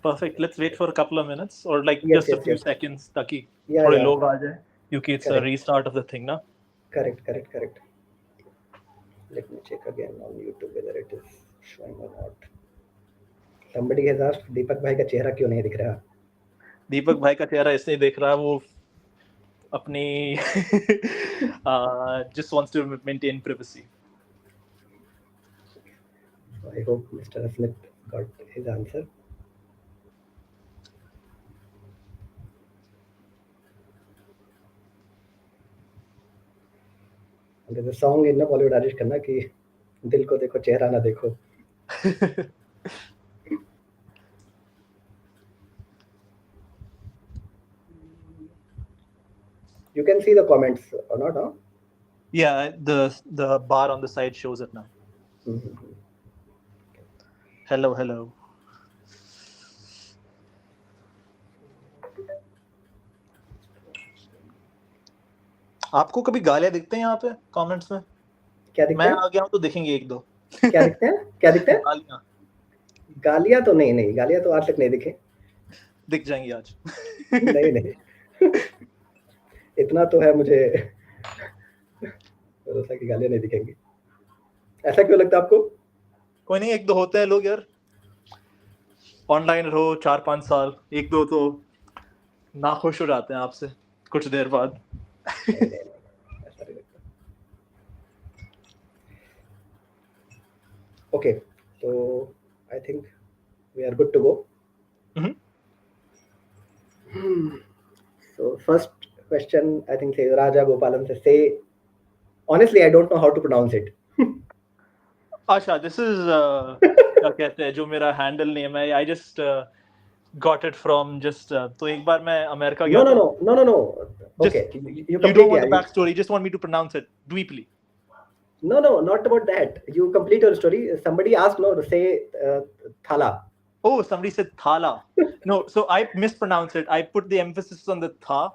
Perfect. Let's wait for a couple of minutes or like Yes, just a yes, few yes. seconds ताकि Yeah, थोड़े yeah. लोग आ जाए क्योंकि it's a Correct. restart of the thing ना. Correct. Let me check again on YouTube whether it is showing or not. Somebody has asked दीपक भाई का चेहरा क्यों नहीं दिख रहा? दीपक भाई का चेहरा इसलिए देख रहा है वो अपनी just wants to maintain privacy. So I hope Mr. Smith got his answer. And there's a song in Bollywood Rajesh Khanna कि दिल को देखो चेहरा ना देखो. You can see the comments or not, huh? Yeah, the bar on the side shows it now. Mm-hmm. Hello. आपको कभी गालियां दिखते हैं यहाँ पे कमेंट्स में? क्या दिखते मैं हैं? आ गया हूँ तो दिखेंगे एक दो. क्या दिखते हैं? क्या दिखते हैं? गालियां तो नहीं गालियां तो आज तक नहीं दिखे. दिख जाएंगी आज. नहीं इतना तो है मुझे भरोसा कि गालियां नहीं दिखेंगी. ऐसा क्यों लगता है आपको? कोई नहीं, एक दो होते हैं लोग यार, ऑनलाइन रहो 4-5 साल, एक दो तो नाखुश हो जाते हैं आपसे कुछ देर बाद. नहीं, ऐसा नहीं लगता. Okay, so I think we are good to go. So first question I think say Raja Gopalan say honestly I don't know how to pronounce it. अच्छा, this is क्या कहते हैं जो मेरा हैंडल नेम है, I just got it from just तो एक बार मैं अमेरिका गया था. No. Okay, you don't want the backstory, just want me to pronounce it. Dweplea. No, not about that. You complete your story. Somebody asked, no, to say thala. Oh, somebody said thala. No, so I mispronounced it. I put the emphasis on the tha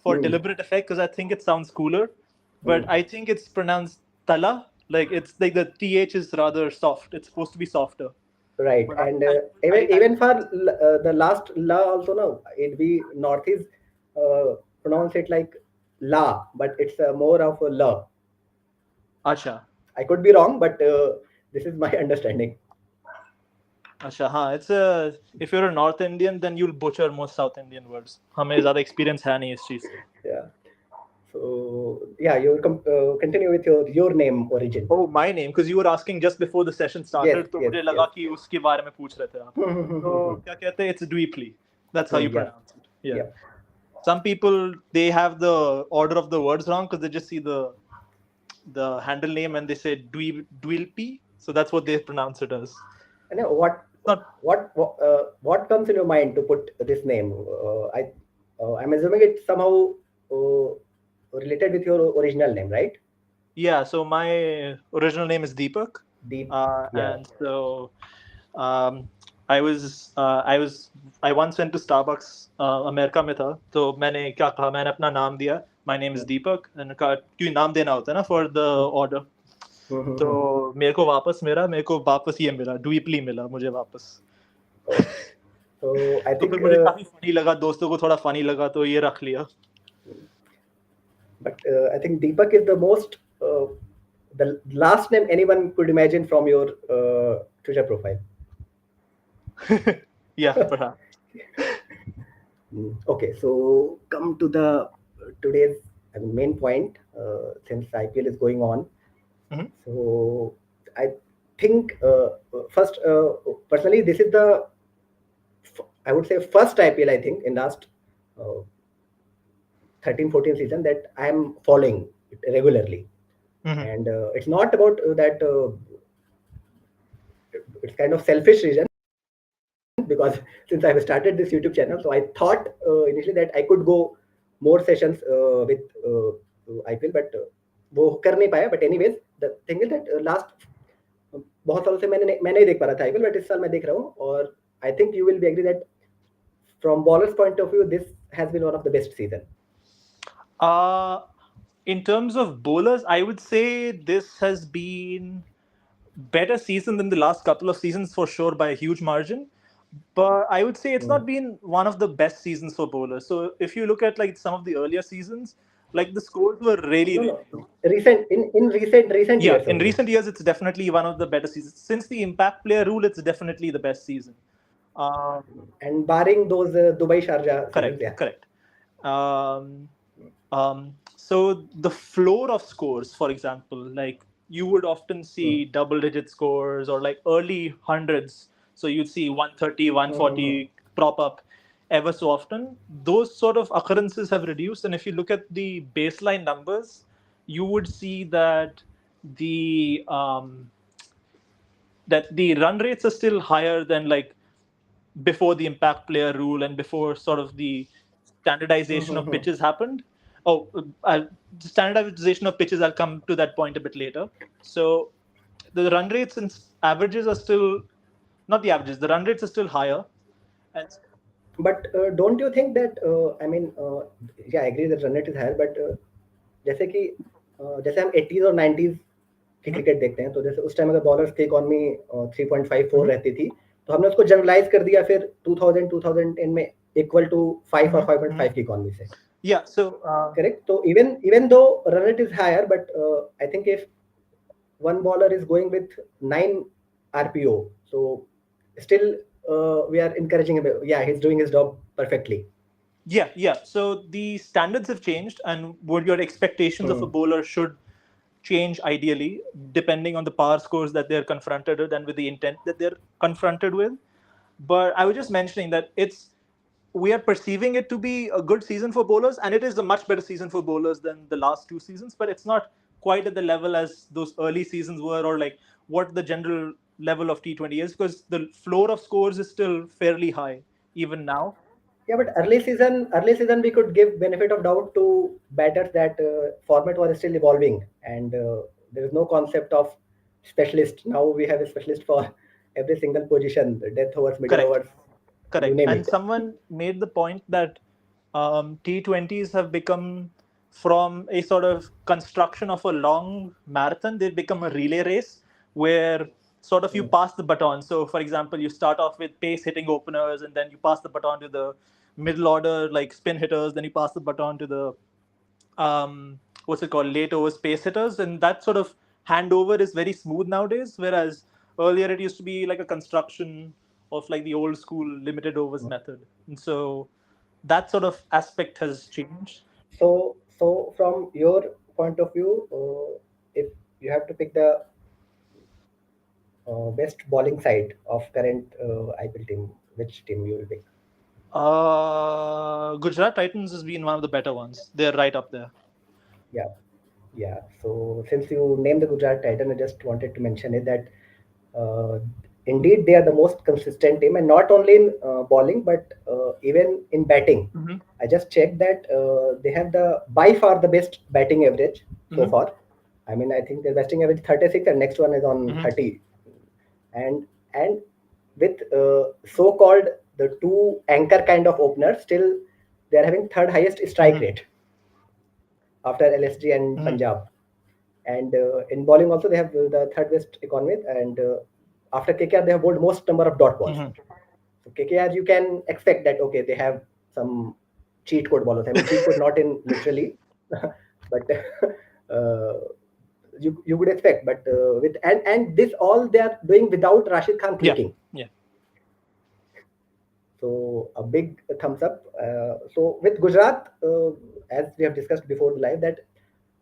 for deliberate effect because I think it sounds cooler. But I think it's pronounced tala. Like it's like the th is rather soft. It's supposed to be softer. Right, but and even for the last la also now we Northeast pronounce it like la, but it's more of a la. Acha. I could be wrong, but this is my understanding. Acha, हाँ, it's if you're a North Indian, then you'll butcher most South Indian words. हमें ज़्यादा experience है नहीं इस चीज़ से. Yeah. So yeah, you continue with your name origin. Oh, my name, because you were asking just before the session started. तो मुझे लगा कि उसके बारे में पूछ रहे थे आप. तो क्या कहते हैं? It's Dweplea. That's how you pronounce it. Yeah. Some people they have the order of the words wrong because they just see the handle name and they say Dweplea. So that's what they pronounce it as. And what comes in your mind to put this name? I'm assuming it's somehow related with your original name, right? Yeah, so my original name is Deepak. And so I once went to Starbucks America में था, तो मैंने क्या कहा, मैंने अपना नाम दिया, my name is Deepak, and कहा क्यों नाम देना होता है ना for the order. तो मेरे को वापस ये मिला, Dweplea मिला मुझे वापस. तो I think फिर मुझे काफी फनी लगा, दोस्तों को थोड़ा फनी लगा, तो ये रख लिया. But I think Deepak is the most the last name anyone could imagine from your Twitter profile. Yeah, perhaps. Okay, so come to the today's main point. Since IPL is going on, so I think first personally this is the I would say first IPL I think in last 13-14 season that I am following it regularly. And it's not about that it's kind of selfish reason, because since I have started this YouTube channel, so I thought initially that I could go more sessions with IPL, but वो कर नहीं पाया. But anyways, the thing is that last बहुत सालों से मैं नहीं देख पा रहा था IPL, but इस साल मैं देख रहा हूँ, और I think you will be agree that from bowlers point of view this has been one of the best season. In terms of bowlers, I would say this has been better season than the last couple of seasons for sure by a huge margin. But I would say it's not been one of the best seasons for bowlers. So if you look at like some of the earlier seasons, like the scores were really, really low. Recent Yeah, years in only. recent years, it's definitely one of the better seasons. Since the impact player rule, it's definitely the best season. And barring those Dubai Sharjah seasons, yeah. Correct. So the floor of scores, for example, like you would often see double-digit scores or like early hundreds. So you'd see 130, 140 prop up ever so often. Those sort of occurrences have reduced, and if you look at the baseline numbers, you would see that the run rates are still higher than like before the impact player rule and before sort of the standardization of pitches happened. Oh, the standardization of pitches, I'll come to that point a bit later. So the run rates and averages are still, not the averages, the run rates are still higher. And But don't you think that yeah, I agree that run rate is higher, but जैसे कि जैसे हम 80s और 90s की cricket देखते हैं, तो जैसे उस टाइम अगर बॉलर्स की इकॉनमी 3.54 रहती थी, तो हमने उसको जनरलाइज कर दिया फिर 2010 में इक्वल टू 5 और 5.5 की इकॉनमी से. Yeah, so correct. So even though run rate is higher, but I think if one bowler is going with 9 RPO, so still we are encouraging him. Yeah, he's doing his job perfectly. Yeah. So the standards have changed, and what your expectations of a bowler should change ideally, depending on the power scores that they're confronted with and with the intent that they're confronted with. But I was just mentioning that we are perceiving it to be a good season for bowlers, and it is a much better season for bowlers than the last two seasons, but it's not quite at the level as those early seasons were, or like what the general level of T20 is, because the floor of scores is still fairly high even now. Yeah, but early season we could give benefit of doubt to batters that format was still evolving, and there is no concept of specialist. Now we have a specialist for every single position, death overs, middle overs. Correct. And someone made the point that T20s have become, from a sort of construction of a long marathon, they've become a relay race where sort of you pass the baton. So, for example, you start off with pace hitting openers, and then you pass the baton to the middle order, like spin hitters, then you pass the baton to the what's it called, late over space hitters, and that sort of handover is very smooth nowadays, whereas earlier it used to be like a construction of like the old school limited overs method, and so that sort of aspect has changed. So from your point of view, if you have to pick the best bowling side of current IPL team, which team you will pick? Gujarat Titans has been one of the better ones. They're right up there. Yeah. So since you named the Gujarat Titan, I just wanted to mention it that indeed they are the most consistent team, and not only in bowling but even in batting. I just checked that they have by far the best batting average so far. I mean, I think their batting average 36, and next one is on 30. And with so-called the two anchor kind of openers, still they are having third highest strike rate after LSG and Punjab. And in bowling also they have the third best economy, and after KKR they have bowled most number of dot balls. So KKR, you can expect that okay, they have some cheat code bowlers. I mean, cheat code not in literally, but you would expect. But with and this all they are doing without Rashid Khan clicking. Yeah. So a big thumbs up. So with Gujarat, as we have discussed before the live, that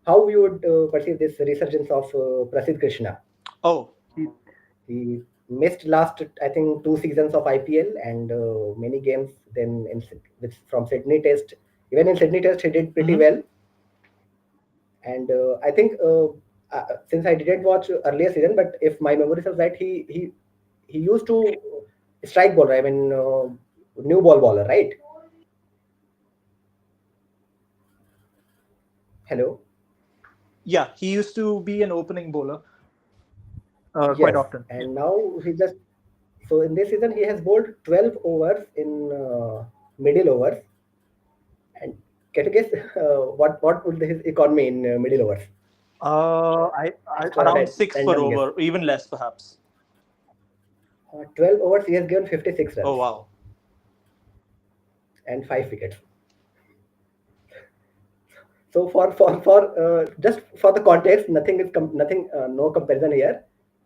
how you would perceive this resurgence of Prasid Krishna? Oh, he missed last, I think, 2 seasons of IPL and many games. Then from Sydney Test, even in Sydney Test, he did pretty well. And I think since I didn't watch earlier season, but if my memory serves right, he used to strike bowler. I mean, new ball bowler, right? Hello. Yeah, he used to be an opening bowler Yes, quite often. And now so in this season he has bowled 12 overs in middle overs. And can you guess what would his economy in middle overs? Around 6 per over, even less perhaps. 12 overs, he has given 56 runs. Oh, wow. And 5 wickets. So for just for the context, no comparison here.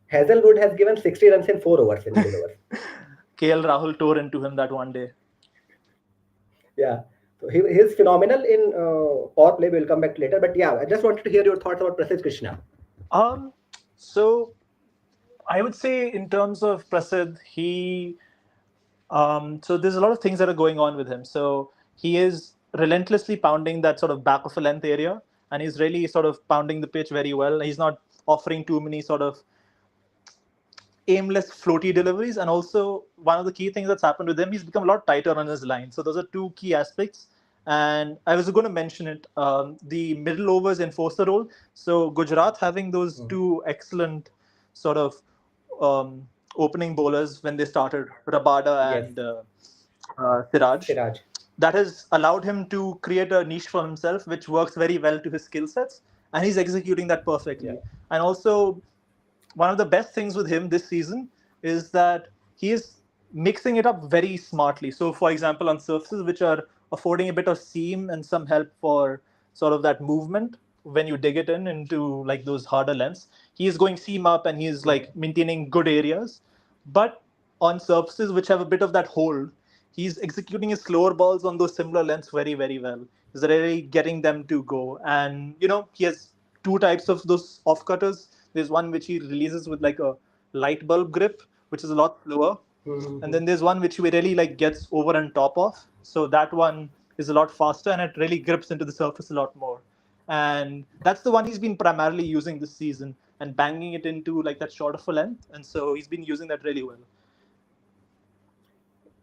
Hazelwood has given 60 runs in 4 overs in middle overs. KL Rahul tore into him that one day. Yeah, so he's phenomenal in power play. We'll come back later, but yeah, I just wanted to hear your thoughts about Prasid Krishna. So I would say in terms of Prasid, so there's a lot of things that are going on with him. So he is relentlessly pounding that sort of back of a length area, and he's really sort of pounding the pitch very well. He's not offering too many sort of aimless floaty deliveries, and also one of the key things that's happened with him, he's become a lot tighter on his line. So those are two key aspects, and I was going to mention it. The middle overs enforce the role. So Gujarat having those two excellent sort of opening bowlers when they started, Rabada and Siraj. That has allowed him to create a niche for himself, which works very well to his skill sets, and he's executing that perfectly. And also, one of the best things with him this season is that he is mixing it up very smartly. So, for example, on surfaces which are affording a bit of seam and some help for sort of that movement when you dig it into like those harder lengths, he is going seam up and he's like maintaining good areas. But on surfaces which have a bit of that hold, he's executing his slower balls on those similar lengths very, very well. He's really getting them to go. And, he has two types of those off cutters. There's one which he releases with like a light bulb grip, which is a lot slower. And then there's one which he really like gets over and top of. So that one is a lot faster and it really grips into the surface a lot more. And that's the one he's been primarily using this season and banging it into like that short of a length. And so he's been using that really well.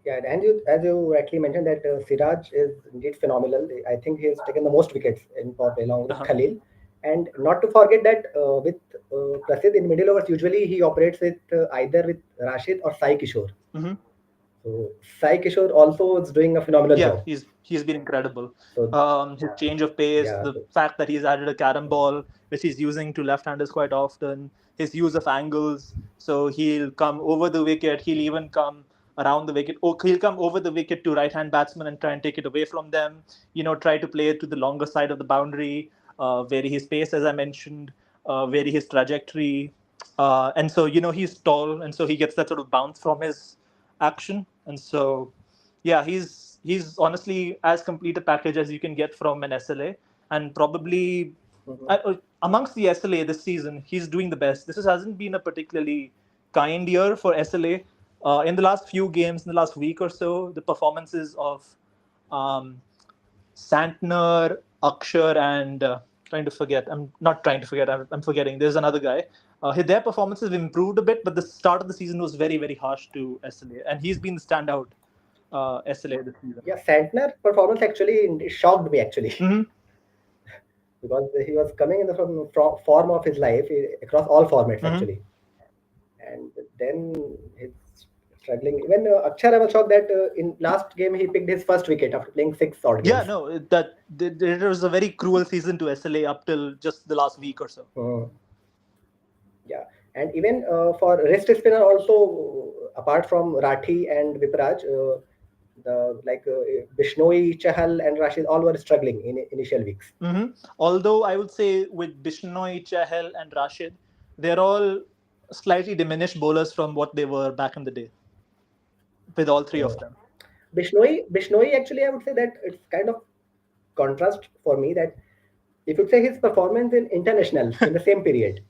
Yeah, and as you rightly mentioned that Siraj is indeed phenomenal. I think he has taken the most wickets in power play along with Khalil. And not to forget that with Prasid in middle overs, usually he operates with either with Rashid or Sai Kishore. So Sai Kishore also is doing a phenomenal job. Yeah, he's been incredible. His change of pace, the fact that he's added a carom ball, which he's using to left-handers quite often, his use of angles. So he'll come over the wicket, he'll even come around the wicket, or he'll come over the wicket to right-hand batsmen and try and take it away from them. Try to play it to the longer side of the boundary, vary his pace, as I mentioned, vary his trajectory. And so, he's tall, and so he gets that sort of bounce from his action. And so, yeah, he's honestly as complete a package as you can get from an SLA, and probably amongst the SLA this season, he's doing the best. This hasn't been a particularly kind year for SLA. In the last few games, in the last week or so, the performances of Santner, Akshar, and I'm forgetting. There's another guy. Their performances have improved a bit, but the start of the season was very, very harsh to SLA, and he's been the standout SLA this season. Yeah, Santner performance actually shocked me actually. Because he was coming in the form of his life across all formats actually, and then he's struggling. Even Akshar, I was shocked that in last game he picked his first wicket after playing 6 odd games. Yeah, no, it was a very cruel season to SLA up till just the last week or so. Yeah, and even for wrist spinner also, apart from Rathi and Vipraj, Bishnoi, Chahal and Rashid all were struggling in initial weeks. Although I would say with Bishnoi, Chahal and Rashid, they're all slightly diminished bowlers from what they were back in the day. With all three of them. Bishnoi actually, I would say that it's kind of contrast for me that if you say his performance in international in the same period,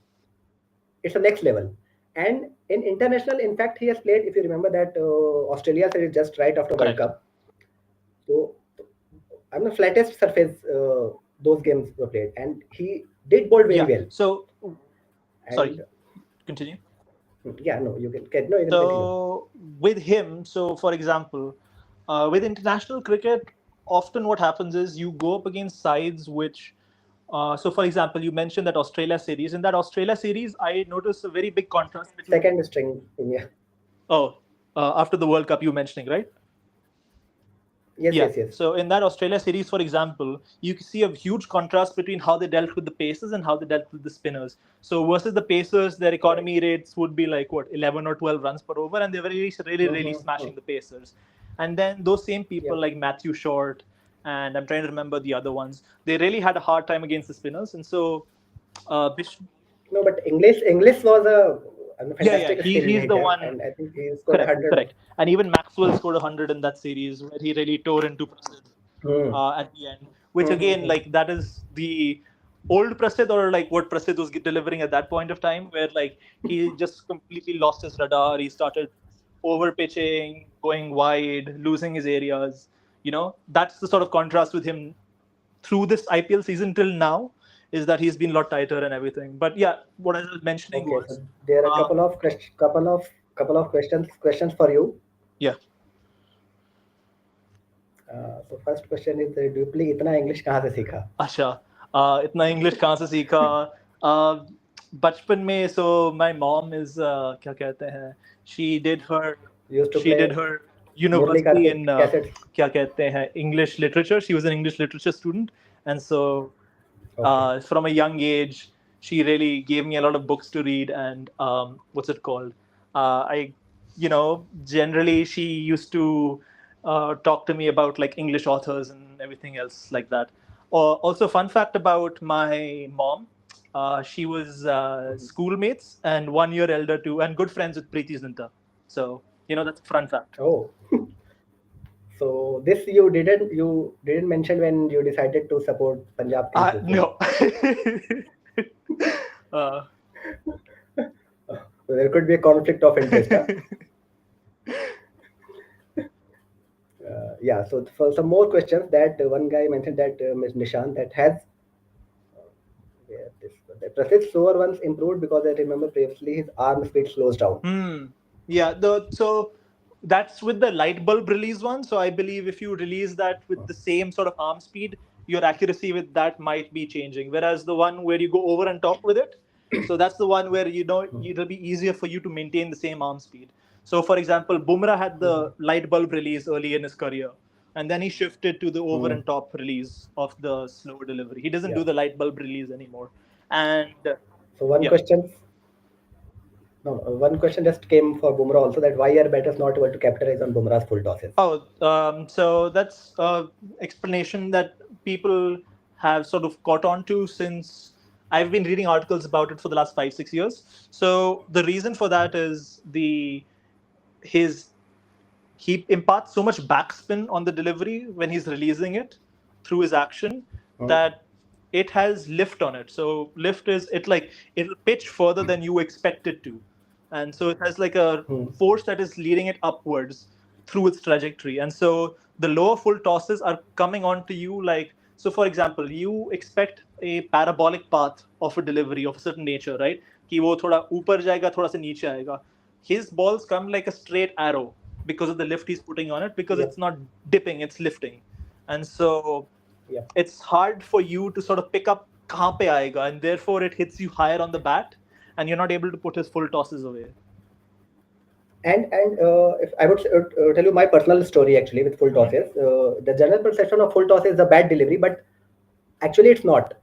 it's the next level. And in international, in fact, he has played, if you remember that Australia series just right after World Cup. So I'm the flattest surface those games were played, and he did bowl very well. So, sorry, continue. Yeah, no, you can continue. So with him, so for example, with international cricket, often what happens is you go up against sides which, so for example, you mentioned that Australia series. In that Australia series, I noticed a very big contrast between second string India. After the World Cup, you mentioning, right? Yes. So in that Australia series, for example, you can see a huge contrast between how they dealt with the Pacers and how they dealt with the spinners. So versus the Pacers, their economy rates would be like 11 or 12 runs per over, and they're really smashing the Pacers. And then those same people like Matthew Short, and I'm trying to remember the other ones, they really had a hard time against the spinners. And so no, but English was a fantastic skill he's the hitter, one. and I think he scored 100. Correct. And even Maxwell scored 100 in that series where he really tore into Prasid at the end. Which again, like that is the old Prasid, or like what Prasid was delivering at that point of time, where like he just completely lost his radar. He started over pitching, going wide, losing his areas. That's the sort of contrast with him through this IPL season till now, is that he's been a lot tighter and everything. But yeah, what I was mentioning Okay, was so there are a couple of questions for you. yeah. So first question is, Dweplea इतना English कहाँ से सीखा? अच्छा, इतना English कहाँ से सीखा? बचपन में, so my mom is क्या कहते हैं, she did her Used to play Murali university Karthik in cassettes. क्या कहते हैं, English literature. She was an English literature student, and so Okay. from a young age she really gave me a lot of books to read. And what's it called, I generally she used to talk to me about like English authors and everything else like that. Also, fun fact about my mom, she was schoolmates and 1 year elder too, and good friends with Preeti Zinta. So that's a fun fact. Oh, so this you didn't mention when you decided to support Punjab Kings. No. uh, So there could be a conflict of interest. Huh? Yeah. So for some more questions, that one guy mentioned that Ms. Nishan that has that Prasid's slower ones improved because I remember previously his arm speed slows down. Yeah, so that's with the light bulb release one. So I believe if you release that with the same sort of arm speed, your accuracy with that might be changing. Whereas the one where you go over and top with it, so that's the one where it'll be easier for you to maintain the same arm speed. So for example, Bumrah had the light bulb release early in his career, and then he shifted to the over and top release of the slower delivery. He doesn't do the light bulb release anymore. And So one question just came for Bumrah also, that why are batters not able to capitalize on Bumrah's full tosses? So that's explanation that people have sort of caught on to since I've been reading articles about it for the last 5-6 years. So the reason for that is he imparts so much backspin on the delivery when he's releasing it through his action that it has lift on it. So lift is it'll pitch further than you expect it to, and so it has like a force that is leading it upwards through its trajectory. And so the lower full tosses are coming onto you like, so for example, you expect a parabolic path of a delivery of a certain nature, right? कि वो थोड़ा ऊपर जाएगा, थोड़ा सा नीचे आएगा. His balls come like a straight arrow because of the lift he's putting on it, because it's not dipping, it's lifting. And so it's hard for you to sort of pick up kahan pe aayega, and therefore it hits you higher on the bat, and you're not able to put his full tosses away. And if I would tell you my personal story actually with full tosses, the general perception of full toss is a bad delivery, but actually it's not.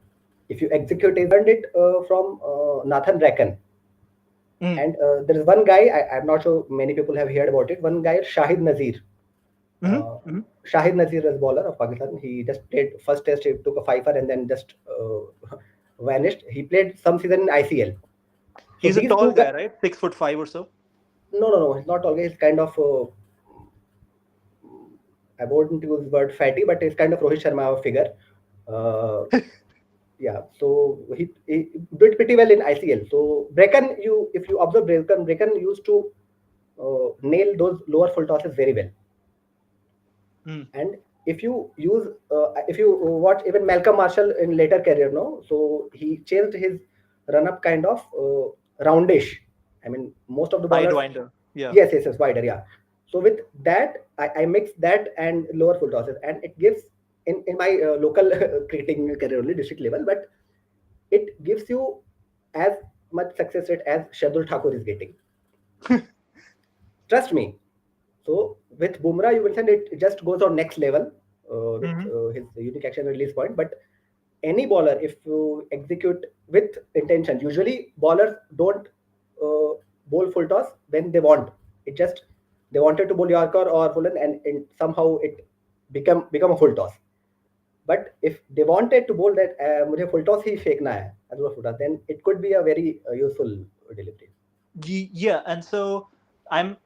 If you execute it, I learned it from Nathan Bracken. And there is one guy, I'm not sure many people have heard about it. One guy, Shahid Nazir. Shahid Nazir was bowler of Pakistan. He just played first test, he took a fifer and then just vanished. He played some season in ICL. So he's a tall guy, right? 6'5" or so. No. He's not tall guy. He's kind of I wouldn't use the word fatty, but he's kind of Rohit Sharma figure. Yeah, so he did pretty well in ICL. So Bracken, if you observe Bracken used to nail those lower full tosses very well. And if you watch even Malcolm Marshall in later career, so he changed his run up kind of roundish. I mean, most of the bowlers. Sidewinder. Yeah. Yes, wider. Yeah. So with that, I mix that and lower full tosses, and it gives in my local cricketing career only, district level, but it gives you as much success rate as Shardul Thakur is getting. Trust me. So with Bumrah, you mentioned it just goes on next level with his unique action release point. But any bowler, if you execute with intention, usually bowlers don't bowl full toss when they want. It just they wanted to bowl Yorker or full and somehow it become a full toss. But if they wanted to bowl that मुझे full toss ही फेंकना है as well full toss, then it could be a very useful delivery. Yeah, and so I'm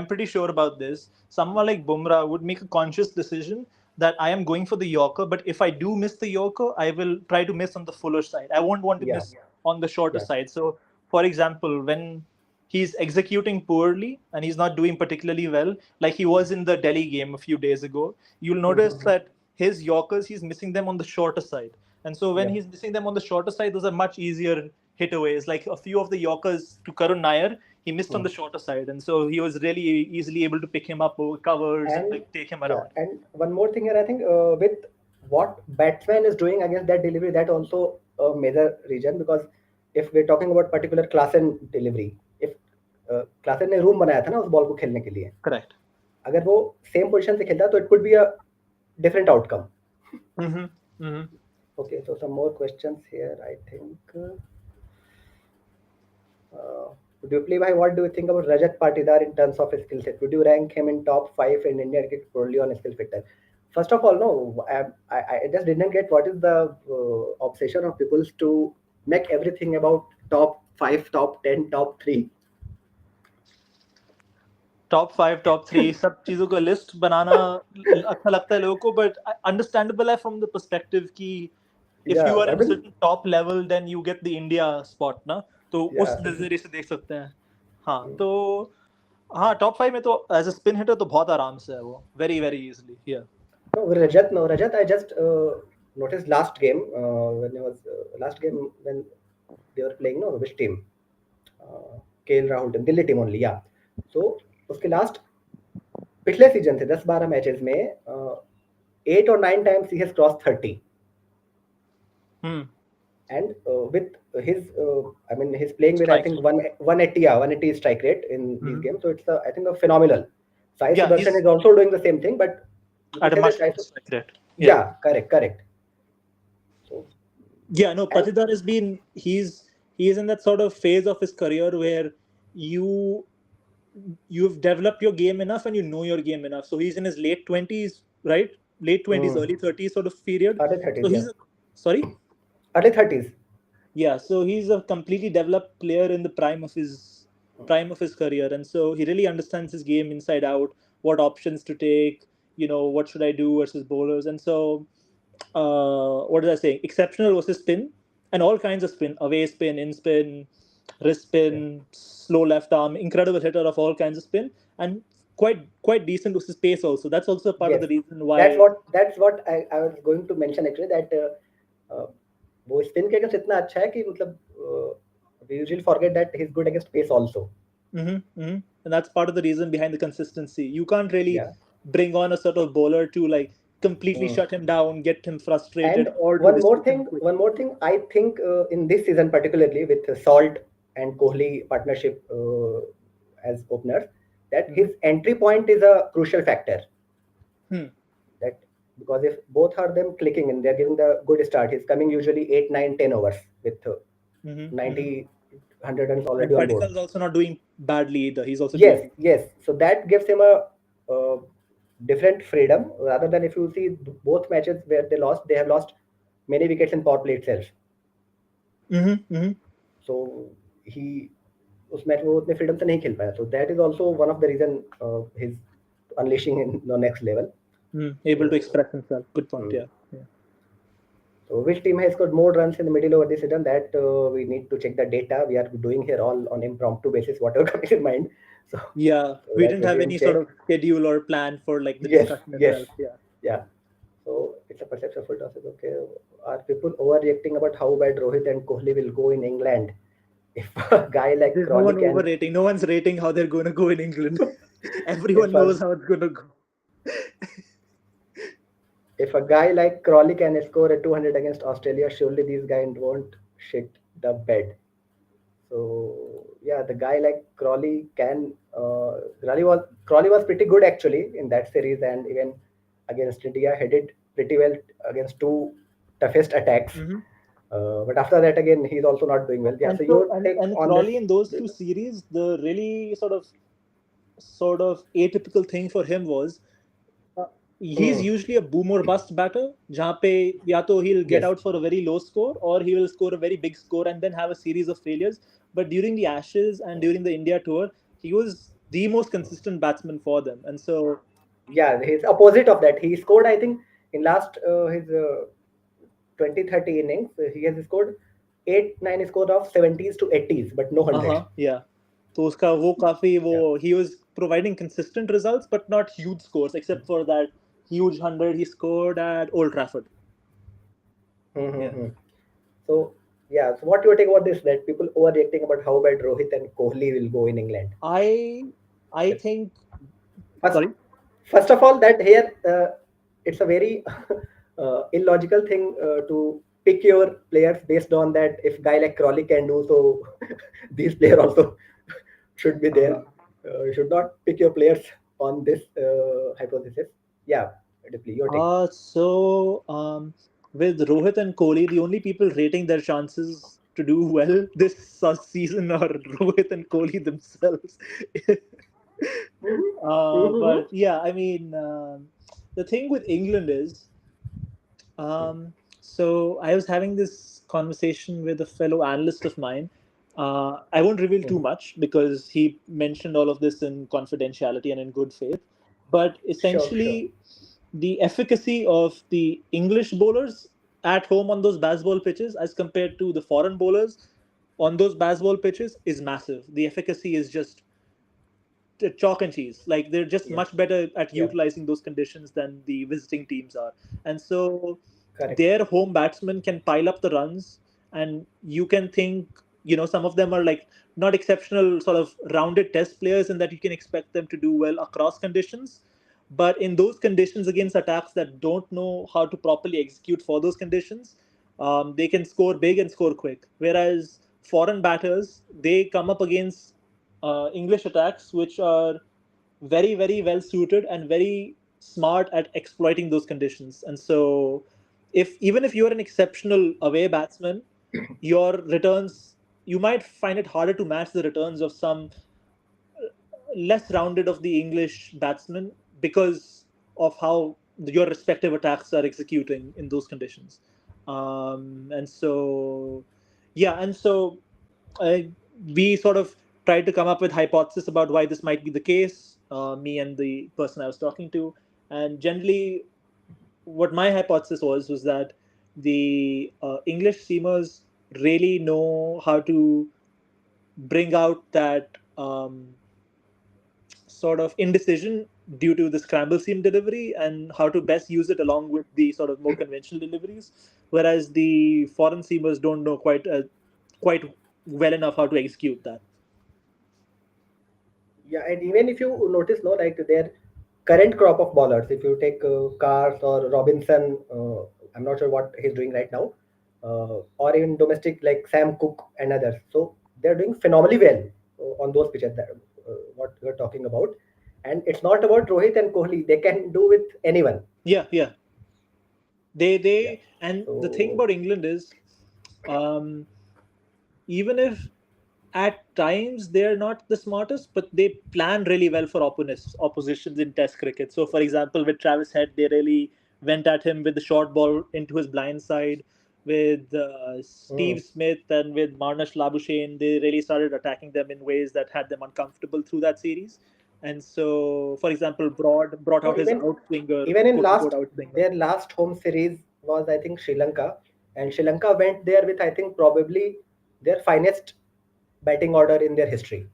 pretty sure about this. Someone like Bumrah would make a conscious decision that I am going for the Yorker, but if I do miss the Yorker, I will try to miss on the fuller side. I won't want to miss on the shorter side. So, for example, when he's executing poorly and he's not doing particularly well, like he was in the Delhi game a few days ago, you'll notice that his Yorkers, he's missing them on the shorter side. And so when he's missing them on the shorter side, those are much easier hitaways. Like a few of the Yorkers to Karun Nair, he missed on the shorter side. And so he was really easily able to pick him up over covers and like, take him around. And one more thing here, I think with what batsman is doing against that delivery, that also a major reason, because if we're talking about particular Klassen delivery, if Klassen ने room बनाया था ना उस ball को खेलने के लिए, correct, अगर वो सेम पोजीशन से खेलता तो it could be a different outcome. Okay, so some more questions here, I think. Dweplea, what do you think about Rajat Patidar in terms of his skill set? Would you rank him in top 5 in India cricket purely on skill fitness? First of all, no, I just didn't get what is the obsession of people to make everything about top 5, top 10, top 3. Top 5 top 3 सब चीजों का list बनाना अच्छा लगता है लोगों को, but understandable है from the perspective कि if you are at a certain top level then you get the India spot ना, तो उस नजरिए से देख सकते हैं. हाँ, तो हाँ टॉप 5 में तो एज अ स्पिन हिटर तो बहुत आराम से है वो, very very easily. Rajat, I just noticed last game when they were playing, no, which team? KL Rahul team, Delhi team only, yeah. So उसके लास्ट पिछले सीजन थे 10-12 मैचेस में 8 or 9 times he has crossed 30. And with his he's playing with, I think, 180 strike rate in these games, so it's I think a phenomenal. Sai Sudarshan is also doing the same thing, but at a much strike rate. Yeah, correct. So Patidar has been, he's in that sort of phase of his career where you've developed your game enough and you know your game enough. So he's in his late 20s, right? Late 20s, early 30s sort of period. Early 30s, so he's sorry? Early 30s. Yeah, so he's a completely developed player in the prime of his career, and so he really understands his game inside out, what options to take, what should I do versus bowlers. And so what did I say? Exceptional versus spin, and all kinds of spin, away spin, in spin, wrist spin, slow left arm, incredible hitter of all kinds of spin, and quite decent versus pace also. That's also part of the reason why. That's what I was going to mention actually, that वो spin के against इतना अच्छा है कि मतलब we usually forget that he's good against pace also. And that's part of the reason behind the consistency. You can't really bring on a sort of bowler to like completely shut him down, get him frustrated. And one more thing, I think in this season particularly with Salt and Kohli partnership as openers, that his entry point is a crucial factor. That because if both are them clicking and they're giving the good start, he's coming usually 8, 9, 10 overs with 90, 100 runs already on board. Patikal's also not doing badly either. He's also yes. So that gives him a different freedom, rather than if you see both matches where they have lost many wickets in power play itself. So he उस match में वो उतने freedom से नहीं खेल पाया. So that is also one of the reason his unleashing in the next level. Able to express himself. Good point. Yeah. So which team has scored more runs in the middle over this season? That we need to check the data. We are doing here all on impromptu basis, whatever comes in mind. So we didn't have any sort of schedule or plan for like the discussion itself. Yeah. So it's a perception full toss. Okay. Are people overreacting about how bad Rohit and Kohli will go in England? If a guy like There's no one overrating. No one's rating how they're going to go in England. Everyone knows how it's going to go. If a guy like Crawley can score a 200 against Australia, surely these guys won't shit the bed. So yeah, the guy like Crawley can Crawley was pretty good actually in that series, and even against India, he did pretty well against two toughest attacks. But after that, again, he's also not doing well. Yeah. And So your take and on Crawley this? in those two series, the really sort of atypical thing for him was he's usually a boom or bust batter. जहाँ पे या तो he'll get Yes. out for a very low score or he will score a very big score and then have a series of failures. But during the Ashes and during the India tour, he was the most consistent batsman for them. And so Yeah, he's opposite of that. He scored, I think, in last his 20-30 innings, he has scored 8-9 score of 70s to 80s, but no hundreds. yeah. तो उसका वो काफी वो he was providing consistent results but not huge scores except for that huge 100 he scored at Old Trafford. Yeah. So yeah, so what do you think about this? That people overreacting about how bad Rohit and Kohli will go in England. I think First, sorry. first of all, that here it's a very illogical thing to pick your players based on that. If guy like Crawley can do so, these players also should be there. You should not pick your players on this hypothesis. Yeah, definitely your take. With Rohit and Kohli, the only people rating their chances to do well this season are Rohit and Kohli themselves. But yeah, I mean, the thing with England is, so I was having this conversation with a fellow analyst of mine. I won't reveal too much because he mentioned all of this in confidentiality and in good faith. But Sure. essentially, the efficacy of the English bowlers at home on those baseball pitches as compared to the foreign bowlers on those baseball pitches is massive. The efficacy is just chalk and cheese. Like they're just Yeah, much better at yeah, utilizing those conditions than the visiting teams are. And so correct. their home batsmen can pile up the runs, and you can think, some of them are like not exceptional sort of rounded test players in that you can expect them to do well across conditions. But in those conditions against attacks that don't know how to properly execute for those conditions, they can score big and score quick. Whereas foreign batters, they come up against English attacks, which are very, very well suited and very smart at exploiting those conditions. And so, if even if you're an exceptional away batsman, your returns you might find it harder to match the returns of some less rounded of the English batsmen because of how your respective attacks are executing in those conditions. And so, yeah, and so uh, we sort of tried to come up with hypothesis about why this might be the case. Me and the person I was talking to, and generally, what my hypothesis was that the English seamers really know how to bring out that sort of indecision due to the scramble seam delivery and how to best use it along with the sort of more conventional deliveries, whereas the foreign seamers don't know quite well enough how to execute that. Yeah, and even if you notice, no, like their current crop of bowlers, if you take Cars or Robinson, I'm not sure what he's doing right now, or even domestic like Sam Cook and others. So they're doing phenomenally well on those pitches that what we're talking about. And it's not about Rohit and Kohli; they can do with anyone. Yeah. Yeah. They and the thing So about England is, um, even if at times they're not the smartest, but they plan really well for oppositions in Test cricket. So, for example, with Travis Head, they really went at him with the short ball into his blind side. With Steve Smith and with Marnus Labuschagne, they really started attacking them in ways that had them uncomfortable through that series. And so, for example, Broad brought no, out his outswinger, even in quote unquote last outswinger. their last home series was I think Sri Lanka, and Sri Lanka went there with I think probably their finest batting order in their history.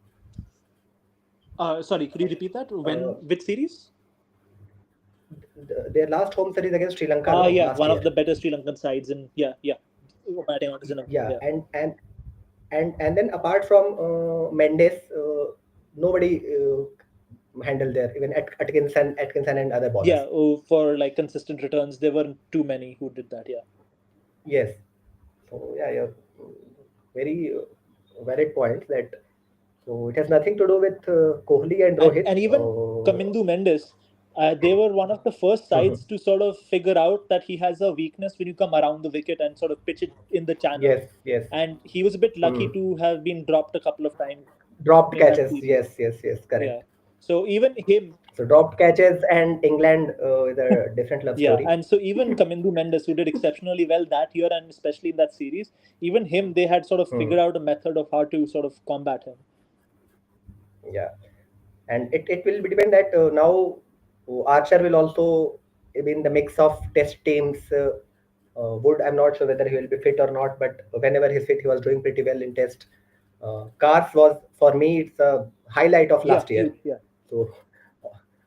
Sorry, could you repeat that? Uh, Which series? their last home series against Sri Lanka, no, Yeah, last one of year. the better Sri Lankan sides, and yeah, batting orders in a Yeah, yeah. and then apart from Mendes, nobody handled there. Even Atkinson and other bowlers. Yeah, for like consistent returns, there weren't too many who did that. Yeah. Yes. So yeah, very valid points that So it has nothing to do with Kohli and Rohit. And even Kamindu Mendes, they were one of the first sides to sort of figure out that he has a weakness when you come around the wicket and sort of pitch it in the channel. Yes, yes. And he was a bit lucky to have been dropped a couple of times Dropped in that catches. series. Yes, yes, yes. Correct. Yeah. So even him. So dropped catches and England is a different love Yeah, story. and so even Kamindu Mendes, who did exceptionally well that year and especially in that series, even him, they had sort of figured out a method of how to sort of combat him. Yeah, and it will be depend that now Archer will also be in the mix of test teams. Wood, I'm not sure whether he will be fit or not, but whenever he's fit, he was doing pretty well in test. Cars was for me it's a highlight of last year. Huge, yeah. So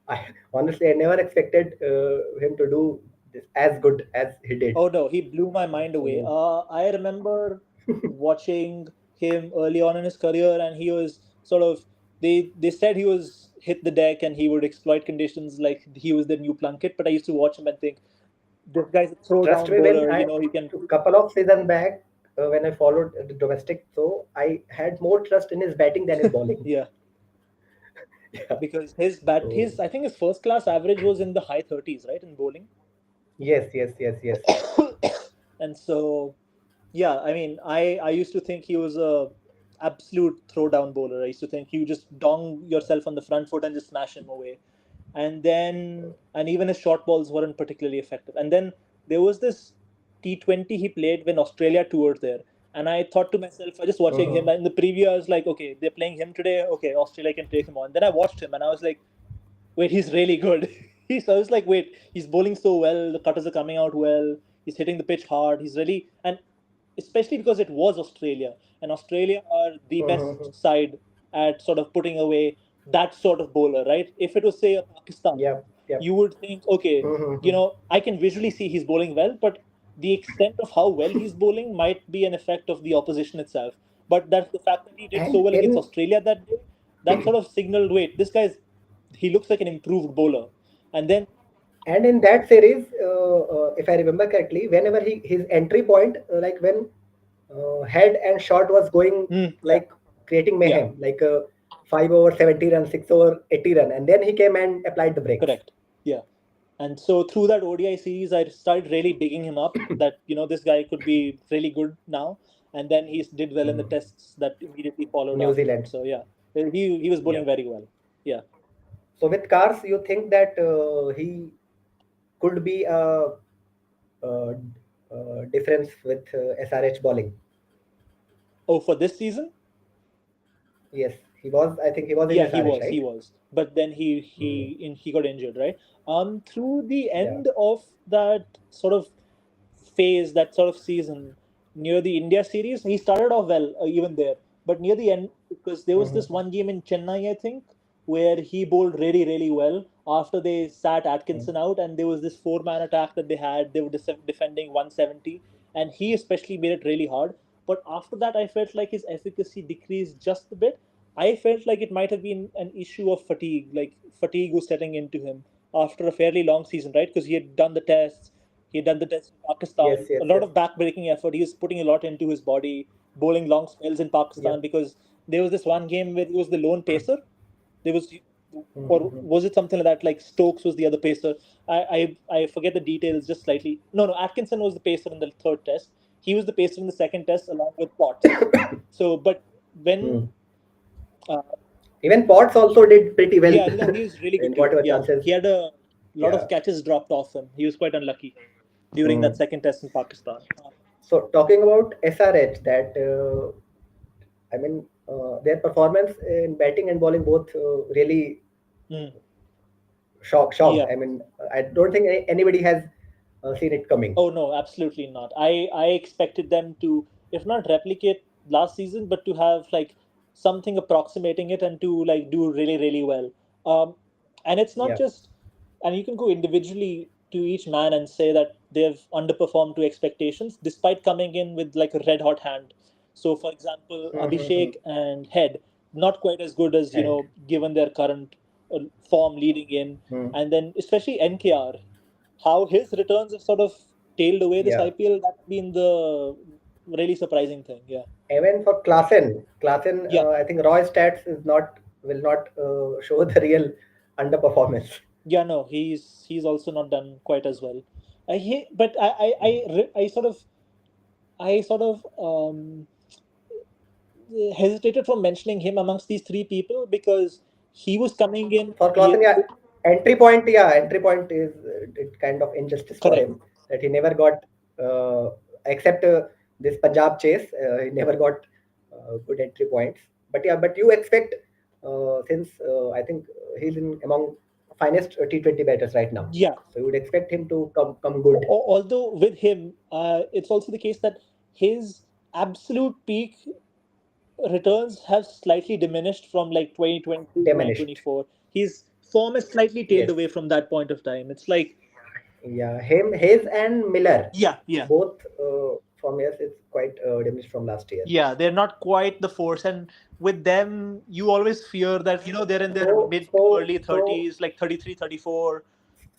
I honestly I never expected him to do this as good as he did. Oh no, he blew my mind away. I remember watching him early on in his career, and he was sort of they said he was hit the deck and he would exploit conditions like he was the new Plunkett. But I used to watch him and think, this guy's a Trust throwdown me, when bowler. I He can. a couple of season back when I followed the domestic, so I had more trust in his batting than his bowling. Yeah. Yeah. Because his I think his first class average was in the high 30s, right, in bowling. Yes, yes, yes, yes. And so, yeah, I mean, I used to think he was a absolute throwdown bowler. I used to think you just dong yourself on the front foot and just smash him away. And even his short balls weren't particularly effective. And then there was this T20 he played when Australia toured there. And I thought to myself, I just watching him. And in the preview, I was like, okay, they're playing him today. Okay, Australia can take him on. Then I watched him and I was like, wait, he's really good. I was like, wait, he's bowling so well. The cutters are coming out well. He's hitting the pitch hard. He's really, and especially because it was Australia, and Australia are the best side at sort of putting away that sort of bowler, right? If it was say a Pakistan, Yep, yep. you would think, okay, I can visually see he's bowling well, but the extent of how well he's bowling might be an effect of the opposition itself. But that's the fact that he did so And well against in Australia that day. That sort of signaled, wait, this guy's he looks like an improved bowler. And then in that series, if I remember correctly, whenever his entry point, like when head and shot was going like creating mayhem, like 5 over 70 run, 6 over 80 run, and then he came and applied the brakes. Correct. Yeah. And so through that ODI series, I started really digging him up. That this guy could be really good now. And then he did well in the tests that immediately followed New after Zealand. that. So yeah, he was bowling very well. Yeah. So with Cars, you think that he could be a difference with SRH bowling? Oh, for this season? Yes, he was. I think he was in Yeah, SRH, he right? was. But then he got injured, right? Through the Yeah. end of that sort of phase, that sort of season, near the India series, he started off well, even there. But near the end, because there was this one game in Chennai, I think, where he bowled really, really well after they sat Atkinson out, and there was this four-man attack that they had. They were defending 170, and he especially made it really hard. But after that, I felt like his efficacy decreased just a bit. I felt like it might have been an issue of fatigue, like fatigue was setting into him after a fairly long season, right? Because he had done the tests, he had done the test in Yes, Pakistan, yes, a lot yes. of back-breaking effort. He was putting a lot into his body, bowling long spells in Pakistan Yep. because there was this one game where he was the lone pacer. There was, or was it something like that? Like Stokes was the other pacer. I forget the details just slightly. No, Atkinson was the pacer in the third test. He was the pacer in the second test along with Potts. So, but when Even Potts also did pretty well yeah, no, he was really in good too. whatever Yeah, chances. he had a lot Yeah. of catches dropped off him. He was quite unlucky during that second test in Pakistan. So talking about SRH, that I mean their performance in batting and bowling both really shocked. Yeah. I mean, I don't think anybody has seen it coming. Oh no, absolutely not. I expected them to, if not replicate last season, but to have like something approximating it and to like do really really well. And it's not Yeah. just, and you can go individually to each man and say that they've underperformed to expectations despite coming in with like a red hot hand. So for example, Abhishek and Head, not quite as good as And given their current form leading in, and then especially NKR, how his returns have sort of tailed away this yeah. IPL. That's been the really surprising thing. Yeah. Even for Klaasen, I think raw stats will not show the real underperformance. Yeah, no, he's also not done quite as well. But I sort of hesitated from mentioning him amongst these three people because he was coming in. For Klaasen, entry point is it kind of injustice for Correct. him that he never got, except this Punjab chase, he never got good entry points. But you expect, since I think he's in among finest T20 batters right now, Yeah. so you would expect him to come good. Although with him, it's also the case that his absolute peak returns have slightly diminished from like 2020 to Diminished. 2024. His form is slightly tailed Yes. away from that point of time. It's like, Yeah, Hayes and Miller. yeah. Both from years it's quite diminished from last year. Yeah, they're not quite the force. And with them, you always fear that, they're in their mid to early 30s, like 33, 34.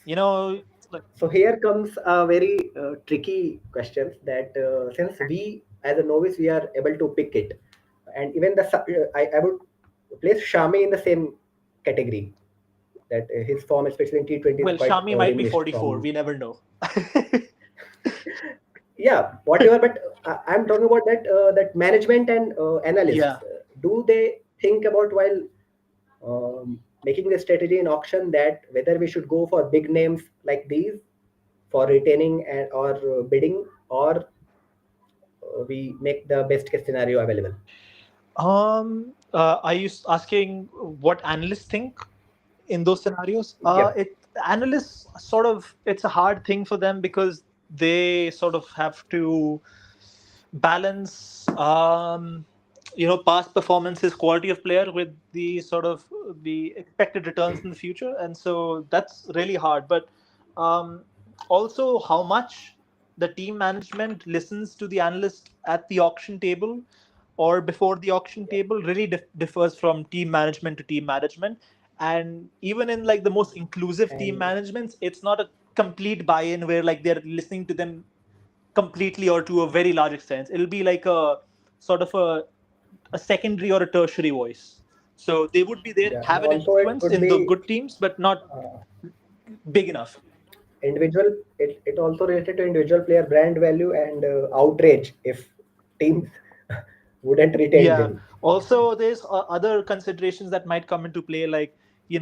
It's like, So here comes a very tricky question that since we as a novice we are able to pick it, and even I would place Shami in the same category, that his form especially in T20 is well, quite Shami might be diminished 44. from. We never know. Yeah, whatever, but I'm talking about that management and analysts. Yeah. Do they think about while making the strategy in auction that whether we should go for big names like these for retaining and or bidding, or we make the best case scenario available? Are you asking what analysts think in those scenarios? Yep. Analysts sort of, it's a hard thing for them because they sort of have to balance, past performances, quality of player with the sort of the expected returns in the future, and so that's really hard. But also, how much the team management listens to the analyst at the auction table or before the auction table really differs from team management to team management. And even in like the most inclusive team And managements, it's not a complete buy-in where like they're listening to them completely or to a very large extent. It'll be like a sort of a secondary or a tertiary voice. So they would be there, yeah, and have an also it influence could in the be good teams, but not uh, big enough. individual. It also related to individual player brand value and outrage if teams wouldn't retain Yeah. them. Also, there's other considerations that might come into play, like, with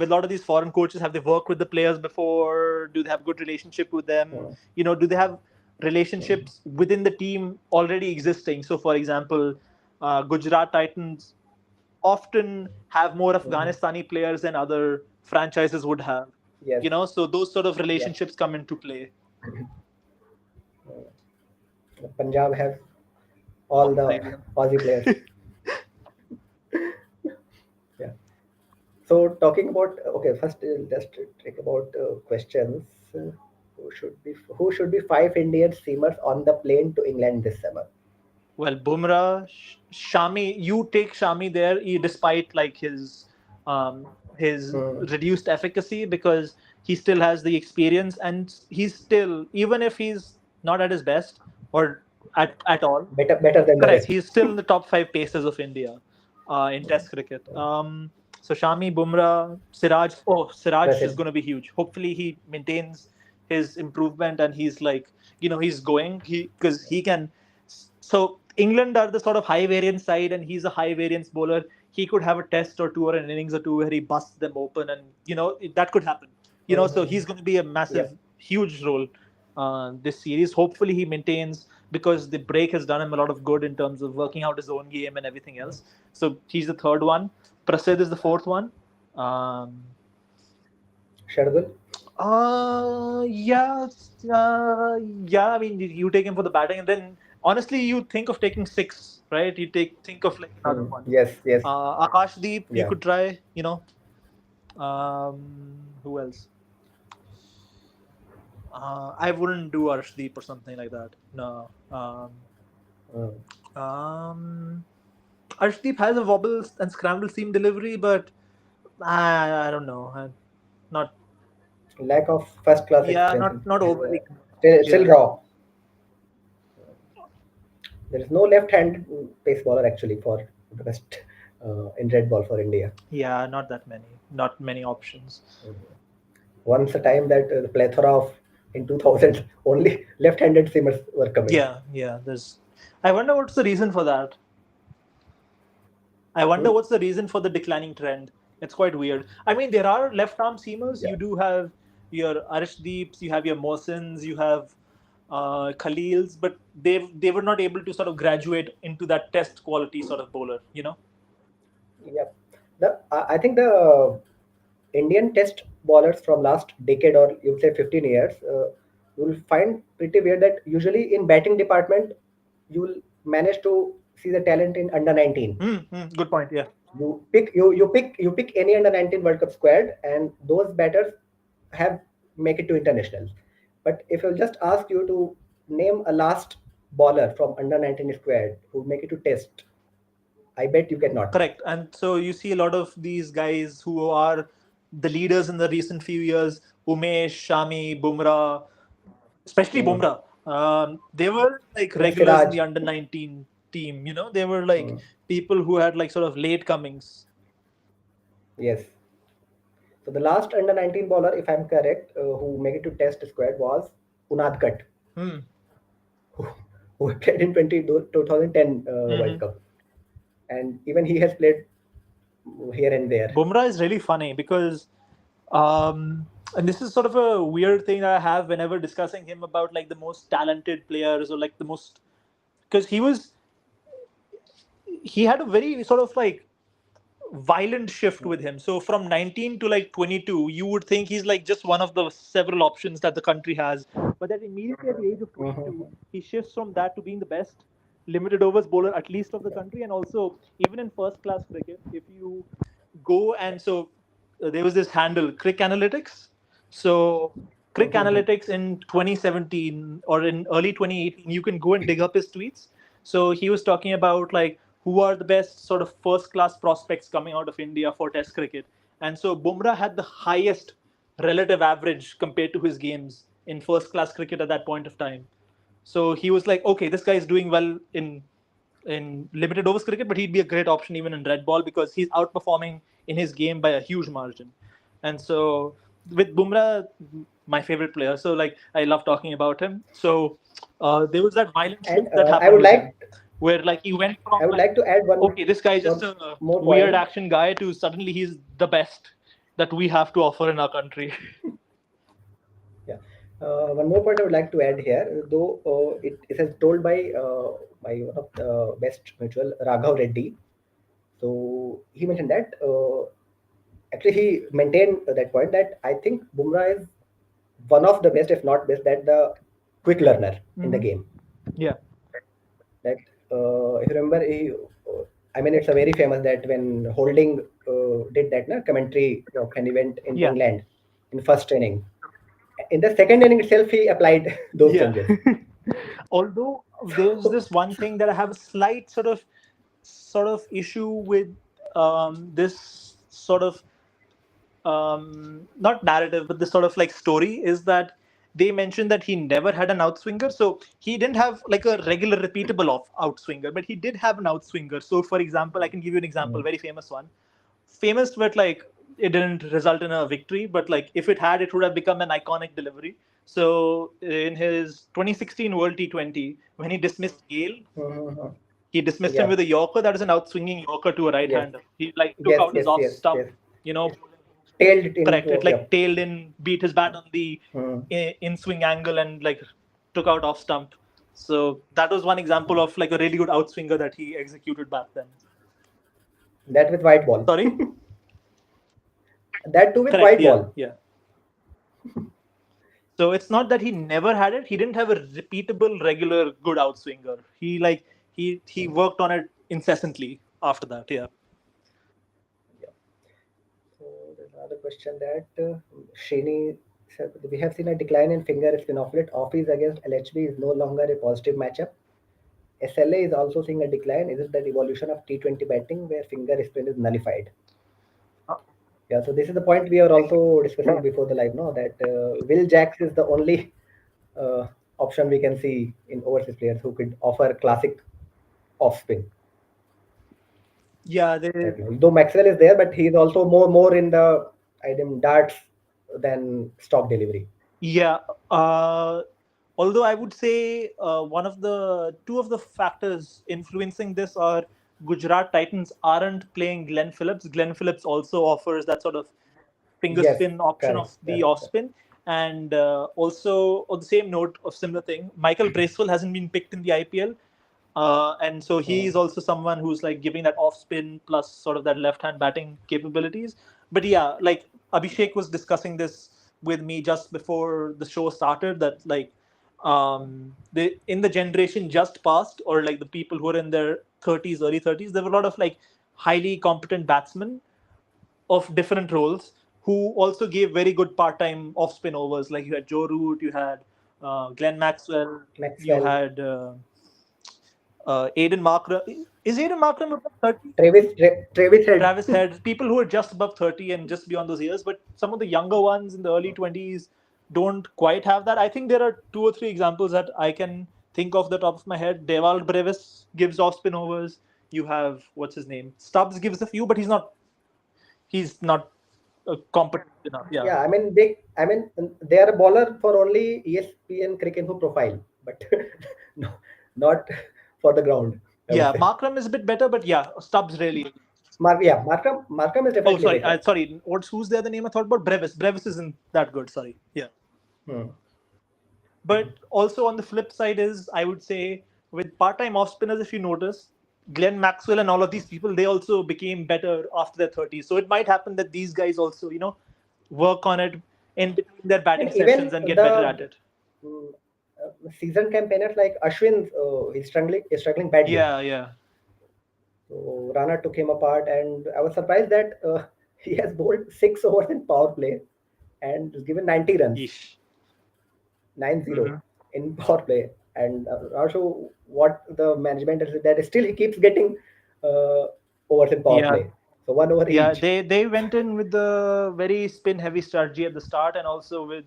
a lot of these foreign coaches, have they worked with the players before? Do they have good relationship with them? Uh, Do they have relationships within the team already existing? So, for example, Gujarat Titans often have more mhm. Afghanistani players than other franchises would have. Yes. So those sort of Yeah. relationships come into play. Punjab has all the Australian. Aussie players. Yeah. So talking about, okay, first just take about questions. Who should be five Indian steamers on the plane to England this summer? Well, Bumrah, Shami, you take Shami there, despite like his Hmm. reduced efficacy, because he still has the experience, and he's still, even if he's not at his best or at all, Better than the correct, rest. he's still in the top five pacers of India in Test cricket. So Shami, Bumrah, Siraj. Oh, Siraj is Prasid. going to be huge. Hopefully, he maintains his improvement and he's like, he's going. Because he can. So England are the sort of high variance side, and he's a high variance bowler. He could have a test or two or an innings or two where he busts them open, and that could happen. So he's going to be a Yep. massive, huge role this series. Hopefully, he maintains because the break has done him a lot of good in terms of working out his own game and everything else. So he's the third one. Prasid is the fourth one. Um, Shardul. yeah, yeah. I mean, you take him for the batting, and then honestly, you think of taking six, right? You think of like another Hmm. one. Yes. Yes. Akashdeep, you Yeah. could try. Who else? I wouldn't do Arshdeep or something like that. No. Hmm. Um, Arshdeep has a wobble and scramble seam delivery, but I don't know. Not Lack of first class Yeah, experience. not overly. Still Yeah. raw. there is no left-handed pace bowler actually for the best in red ball for India. Yeah, not that many. Not many options. Once a time that the plethora of in 2000 only left-handed seamers were coming. Yeah. I wonder what's the reason for that. I wonder what's the reason for the declining trend. It's quite weird. I mean, there are left-arm seamers. Yeah. You do have your Arshdeeps, you have your Mohsins, you have Khalils, but they were not able to sort of graduate into that test quality sort of bowler. Yeah. I think the Indian test bowlers from last decade or you would say 15 years, you will find pretty weird that usually in batting department, you will manage to see the talent in under 19. Good point. Yeah. You pick any under 19 World Cup squad, and those batters have make it to internationals. But if I'll just ask you to name a last bowler from under 19 squad who make it to test, I bet you cannot. Correct. And so you see a lot of these guys who are the leaders in the recent few years, Umesh, Shami, Bumrah, especially Bumrah. They were like regulars in the under 19 team. They were like people who had like sort of late comings. Yes. So the last under 19 bowler, if I'm correct, who made it to test squad was Unadkat, who played in 2010 World Cup. And even he has played here and there. Bumrah is really funny because, and this is sort of a weird thing that I have whenever discussing him about like the most talented players or like the most, because he had a very sort of like violent shift with him. So from 19 to like 22, you would think he's like just one of the several options that the country has. But then immediately at the age of 22, he shifts from that to being the best limited overs bowler, at least of the country. And also, even in first class cricket, if you go and so there was this handle, Crick Analytics. So Crick Analytics in 2017 or in early 2018, you can go and dig up his tweets. So he was talking about like who are the best sort of first class prospects coming out of India for Test cricket. And so Bumrah had the highest relative average compared to his games in first class cricket at that point of time. So he was like, okay, this guy is doing well in limited overs cricket, but he'd be a great option even in red ball because he's outperforming in his game by a huge margin. And so with Bumrah, my favorite player, so like I love talking about him. So there was that violent shift that happened. I would like where like he went from I would like to add one. Okay, this guy is just a weird action guy to suddenly he's the best that we have to offer in our country. Yeah. One more point I would like to add here, though it is told by one of the best mutual, Raghav Reddy. So he mentioned that actually he maintained that point that I think Bumrah is one of the best, if not best, that the quick learner in the game. Yeah. That if you remember, I mean, it's a very famous that when Holding did that commentary of an event in England in first inning. In the second inning itself, he applied those changes. Although there's this one thing that I have a slight sort of issue with this sort of not narrative, but this sort of like story is that they mentioned that he never had an outswinger. So he didn't have like a regular repeatable of outswinger, but he did have an outswinger. So for example, I can give you an example, very famous one. Famous, but like it didn't result in a victory, but like if it had, it would have become an iconic delivery. So in his 2016 World T20, when he dismissed Gale, he dismissed him with a Yorker that is an outswing Yorker to a right-hander. He like took out his off stump, tailed it in. Correct. It like tailed in, beat his bat on the in-swing angle and like took out off stump. So that was one example of like a really good outswinger that he executed back then. That with white ball. Sorry? That too with white ball. Yeah. So it's not that he never had it. He didn't have a repeatable, regular, good outswinger. He worked on it incessantly after that. Yeah. So there's another question that Srini said, we have seen a decline in finger spin off late. Office against LHB is no longer a positive matchup. SLA is also seeing a decline. Is it that evolution of T20 batting where finger spin is nullified? Yeah, so this is the point we are also discussing before the live, that Will Jacks is the only option we can see in overseas players who could offer classic off spin. Yeah, though Maxwell is there, but he's also more in the darts than stock delivery. Yeah. Although I would say two of the factors influencing this are Gujarat Titans aren't playing Glenn Phillips. Glenn Phillips also offers that sort of finger Yes, spin option correct, of the correct, off spin. And also, on the same note of similar thing, Michael Bracewell hasn't been picked in the IPL. And so he is also someone who's like giving that off spin plus sort of that left hand batting capabilities. But yeah, like Abhishek was discussing this with me just before the show started, that like in the generation just past, or like the people who are in their 30s, early 30s, there were a lot of like highly competent batsmen of different roles who also gave very good part-time off-spin overs. Like you had Joe Root, you had Glenn Maxwell, you had Aiden Markram. Is Aiden Markram above 30? Travis Head. Travis Head. People who are just above 30 and just beyond those years, but some of the younger ones in the early 20s don't quite have that. I think there are 2 or 3 examples that I can think of the top of my head. Dewald Brevis gives off-spin overs. You have, what's his name? Stubbs gives a few, but he's not competent enough. Yeah. Yeah, they are a bowler for only ESPN Cricket Info profile, but no, not for the ground. Yeah, Markram is a bit better, but yeah, Stubbs really. Markram is definitely. Oh, sorry, better. Sorry. Who's the other name I thought about? Brevis. Brevis isn't that good. Sorry. Yeah. But also on the flip side is, I would say, with part-time off spinners, if you notice, Glenn Maxwell and all of these people, they also became better after their 30s. So it might happen that these guys also, work on it in between their batting sessions and get better at it. Seasoned campaigners like Ashwin, he's struggling badly. Yeah. So Rana took him apart, and I was surprised that he has bowled 6 overs in power play and given 90 runs. Yeesh. 9-0 in power play. And also what the management is that still he keeps getting overs in power play. So 1 over each. They went in with the very spin heavy strategy at the start, and also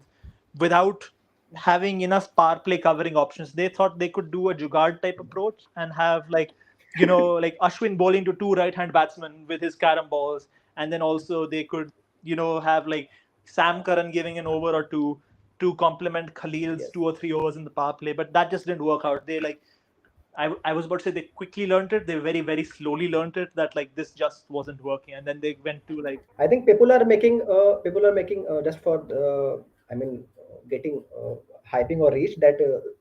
without having enough power play covering options. They thought they could do a Jugaad type approach and have like Ashwin bowling to 2 right-hand batsmen with his carom balls, and then also they could have like Sam Curran giving an over or two to complement Khalil's 2 or 3 overs in the power play. But that just didn't work out. They I was about to say they quickly learned it. They very, very slowly learned it that like this just wasn't working, and then they went to like. I think people are making just for getting hyping or reach that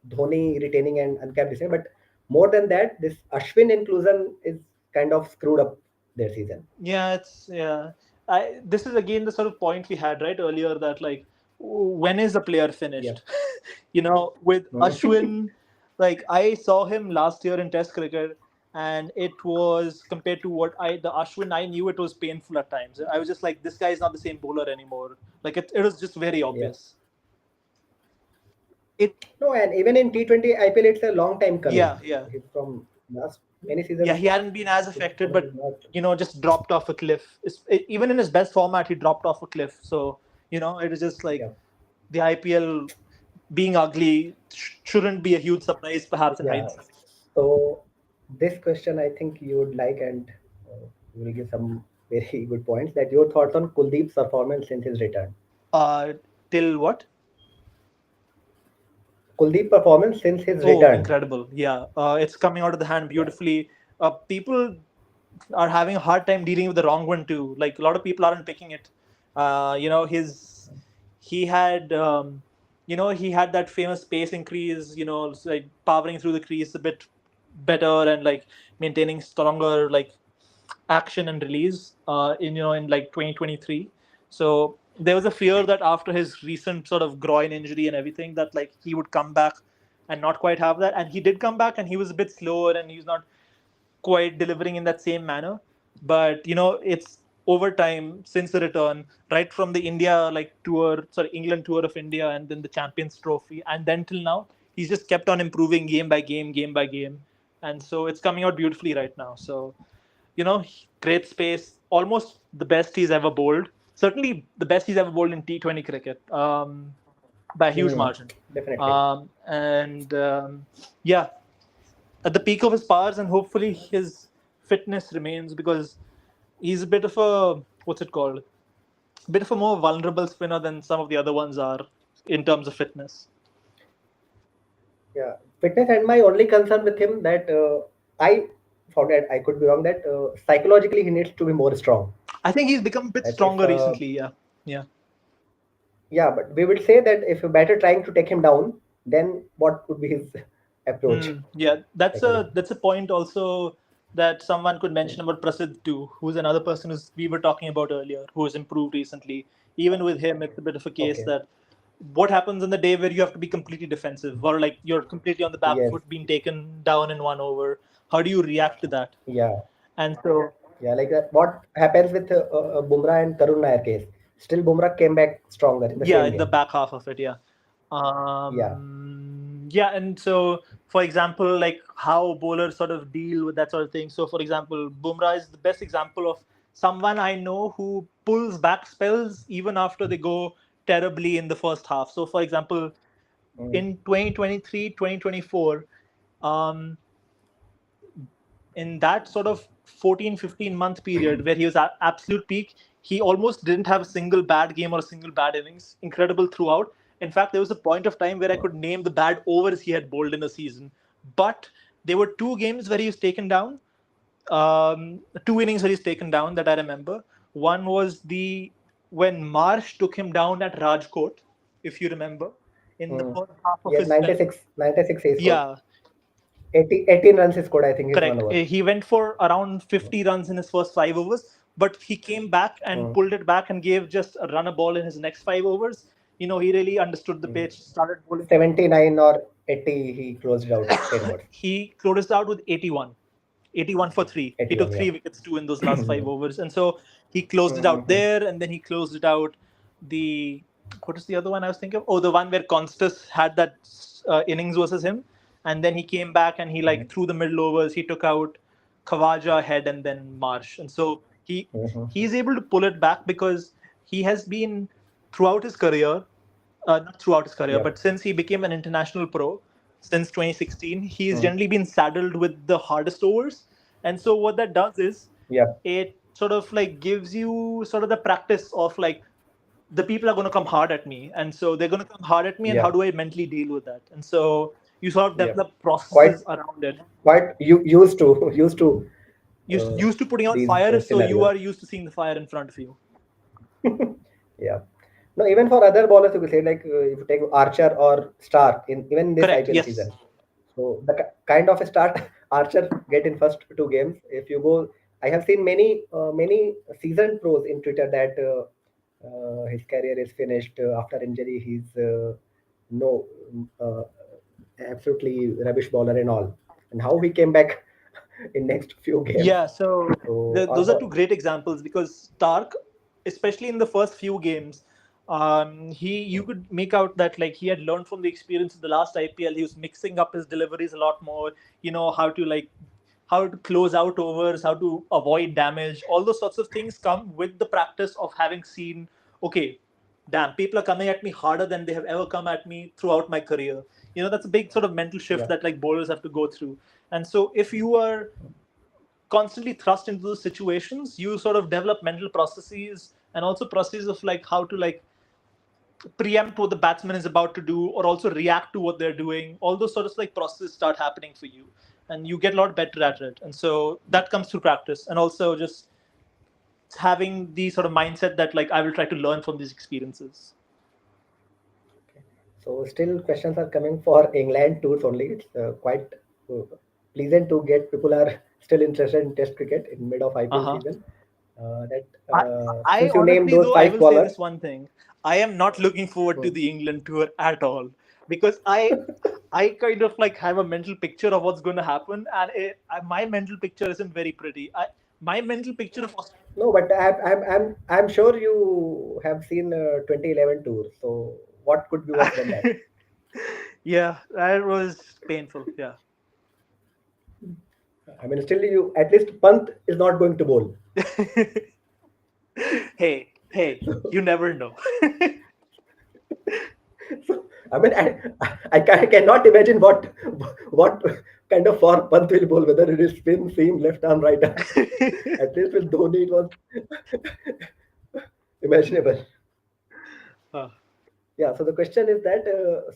Dhoni retaining and uncapped this year. But more than that, this Ashwin inclusion is kind of screwed up their season. Yeah, this is again the sort of point we had right earlier, that like, when is a player finished? Yeah. With Ashwin. Like I saw him last year in Test cricket, and it was compared to the Ashwin I knew, it was painful at times. I was just like, this guy is not the same bowler anymore. Like it was just very obvious. And even in T20 IPL, it's a long time coming. Yeah. He's from last many seasons. Yeah, he hadn't been as affected, but just dropped off a cliff. Even in his best format, he dropped off a cliff. So it was just like the IPL being ugly shouldn't be a huge surprise, perhaps in hindsight. So this question I think you would like, and you will give some very good points. That your thoughts on Kuldeep's performance since his return. Till what? Kuldeep performance since his return. Incredible. Yeah, it's coming out of the hand beautifully. People are having a hard time dealing with the wrong one too. Like a lot of people aren't picking it. He had that famous pace increase, like powering through the crease a bit better and like maintaining stronger like action and release in like 2023. So there was a fear that after his recent sort of groin injury and everything, that like he would come back and not quite have that. And he did come back, and he was a bit slower, and he's not quite delivering in that same manner. But it's over time since the return, right from the England tour of India, and then the Champions Trophy, and then till now, he's just kept on improving game by game, and so it's coming out beautifully right now. So great space, almost the best he's ever bowled. Certainly the best he's ever bowled in T20 cricket, by a huge margin. Definitely. at the peak of his powers, and hopefully his fitness remains, because he's a bit of a, what's it called? A bit of a more vulnerable spinner than some of the other ones are in terms of fitness. Yeah, fitness, and my only concern with him that I found that I could be wrong, that psychologically he needs to be more strong. I think he's become a bit That if stronger recently. Yeah. yeah, but we would say that if a batter trying to take him down, then what would be his approach? Yeah, that's Psychology. a point also that someone could mention about Prasid too, who's another person who we were talking about earlier, who has improved recently. Even with him, it's a bit of a case Okay. that what happens in the day where you have to be completely defensive, or like you're completely on the back Yes. foot, being taken down in 1 over. How do you react to that? Yeah. And so, Yeah. Like what happens with Bumrah and Karun Nair case? Still, Bumrah came back stronger in the yeah, same in the game. back half of it, yeah. Yeah. Yeah, and so, for example, like how bowlers sort of deal with that sort of thing. So, for example, Bumrah is the best example of someone I know who pulls back spells even after they go terribly in the first half. So, for example, Mm. in 2023, 2024, um, in that sort of 14-15 month period where he was at absolute peak, he almost didn't have a single bad game or a single bad innings. Incredible throughout. In fact, there was a point of time where I could name the bad overs he had bowled in a season. But there were 2 games where he was taken down, 2 innings where he's taken down that I remember. One was the when Marsh took him down at Rajkot, if you remember, in the Mm. first half of Yes, his spell. 96 he scored. Yeah, 18 runs he scored, I think, is 1 correct. over. He went for around 50 runs in his first 5 overs, but he came back and Mm. pulled it back and gave just a run a ball in his next 5 overs. He really understood the pitch, started bowling. 79 or 80 he closed it out 10 overs. He closed out with 81. 81 for 3. He 81, took yeah. 3 wickets too in those last 5 overs. And so he closed it out there, and then he closed it out the. What is the other one I was thinking of? Oh, the one where Constas had that innings versus him. And then he came back and he, like, through the middle overs, he took out Khawaja, Head, and then Marsh. And so he's able to pull it back because he has been throughout his career, not throughout his career, Yep. but since he became an international pro, since 2016, he's generally been saddled with the hardest overs. And so what that does is Yep. it sort of like gives you sort of the practice of like the people are going to come hard at me, and so they're going to come hard at me, and how Yep. do I mentally deal with that? And so you sort of Yep. develop Quite processes around it. used to Used to putting out these fire, so you scenarios. are used to seeing the fire in front of you. Yeah. No, even for other bowlers, you could say, like if you take Archer or Stark in even this Correct. IPL Yes. season. So the kind of a start Archer get in first 2 games. If you go, I have seen many seasoned pros in Twitter that his career is finished after injury. He's no uh, absolutely rubbish bowler and all. And how he came back in next few games. Yeah, so So those are 2 great examples, because Stark, especially in the first few games, you could make out that like he had learned from the experience of the last IPL. He was mixing up his deliveries a lot more. How to close out overs, how to avoid damage. All those sorts of things come with the practice of having seen, okay, damn, people are coming at me harder than they have ever come at me throughout my career. That's a big sort of mental shift yeah. that like bowlers have to go through. And so if you are constantly thrust into those situations, you sort of develop mental processes and also processes of like how to like preempt what the batsman is about to do, or also react to what they're doing. All those sort of like processes start happening for you, and you get a lot better at it. And so that comes through practice, and also just having the sort of mindset that like I will try to learn from these experiences. So still questions are coming for England tours only. It's quite uh, pleasant to get people are still interested in Test cricket in mid of IPL Uh-huh. season. That I since you named honestly, those though, I 5 will say bowlers, this one thing: I am not looking forward to the England tour at all, because I kind of like have a mental picture of what's going to happen, and my mental picture isn't very pretty. My mental picture of no, but I'm sure you have seen 2011 tour. So what could be worse than that? yeah, that was painful. Yeah. I mean, still you at least Pant is not going to bowl. hey, you never know. So, I mean, I cannot imagine what kind of far Pant will bowl, whether it is spin, seam, left arm, right arm. At least with Dhoni, it was imaginable. Yeah, so the question is that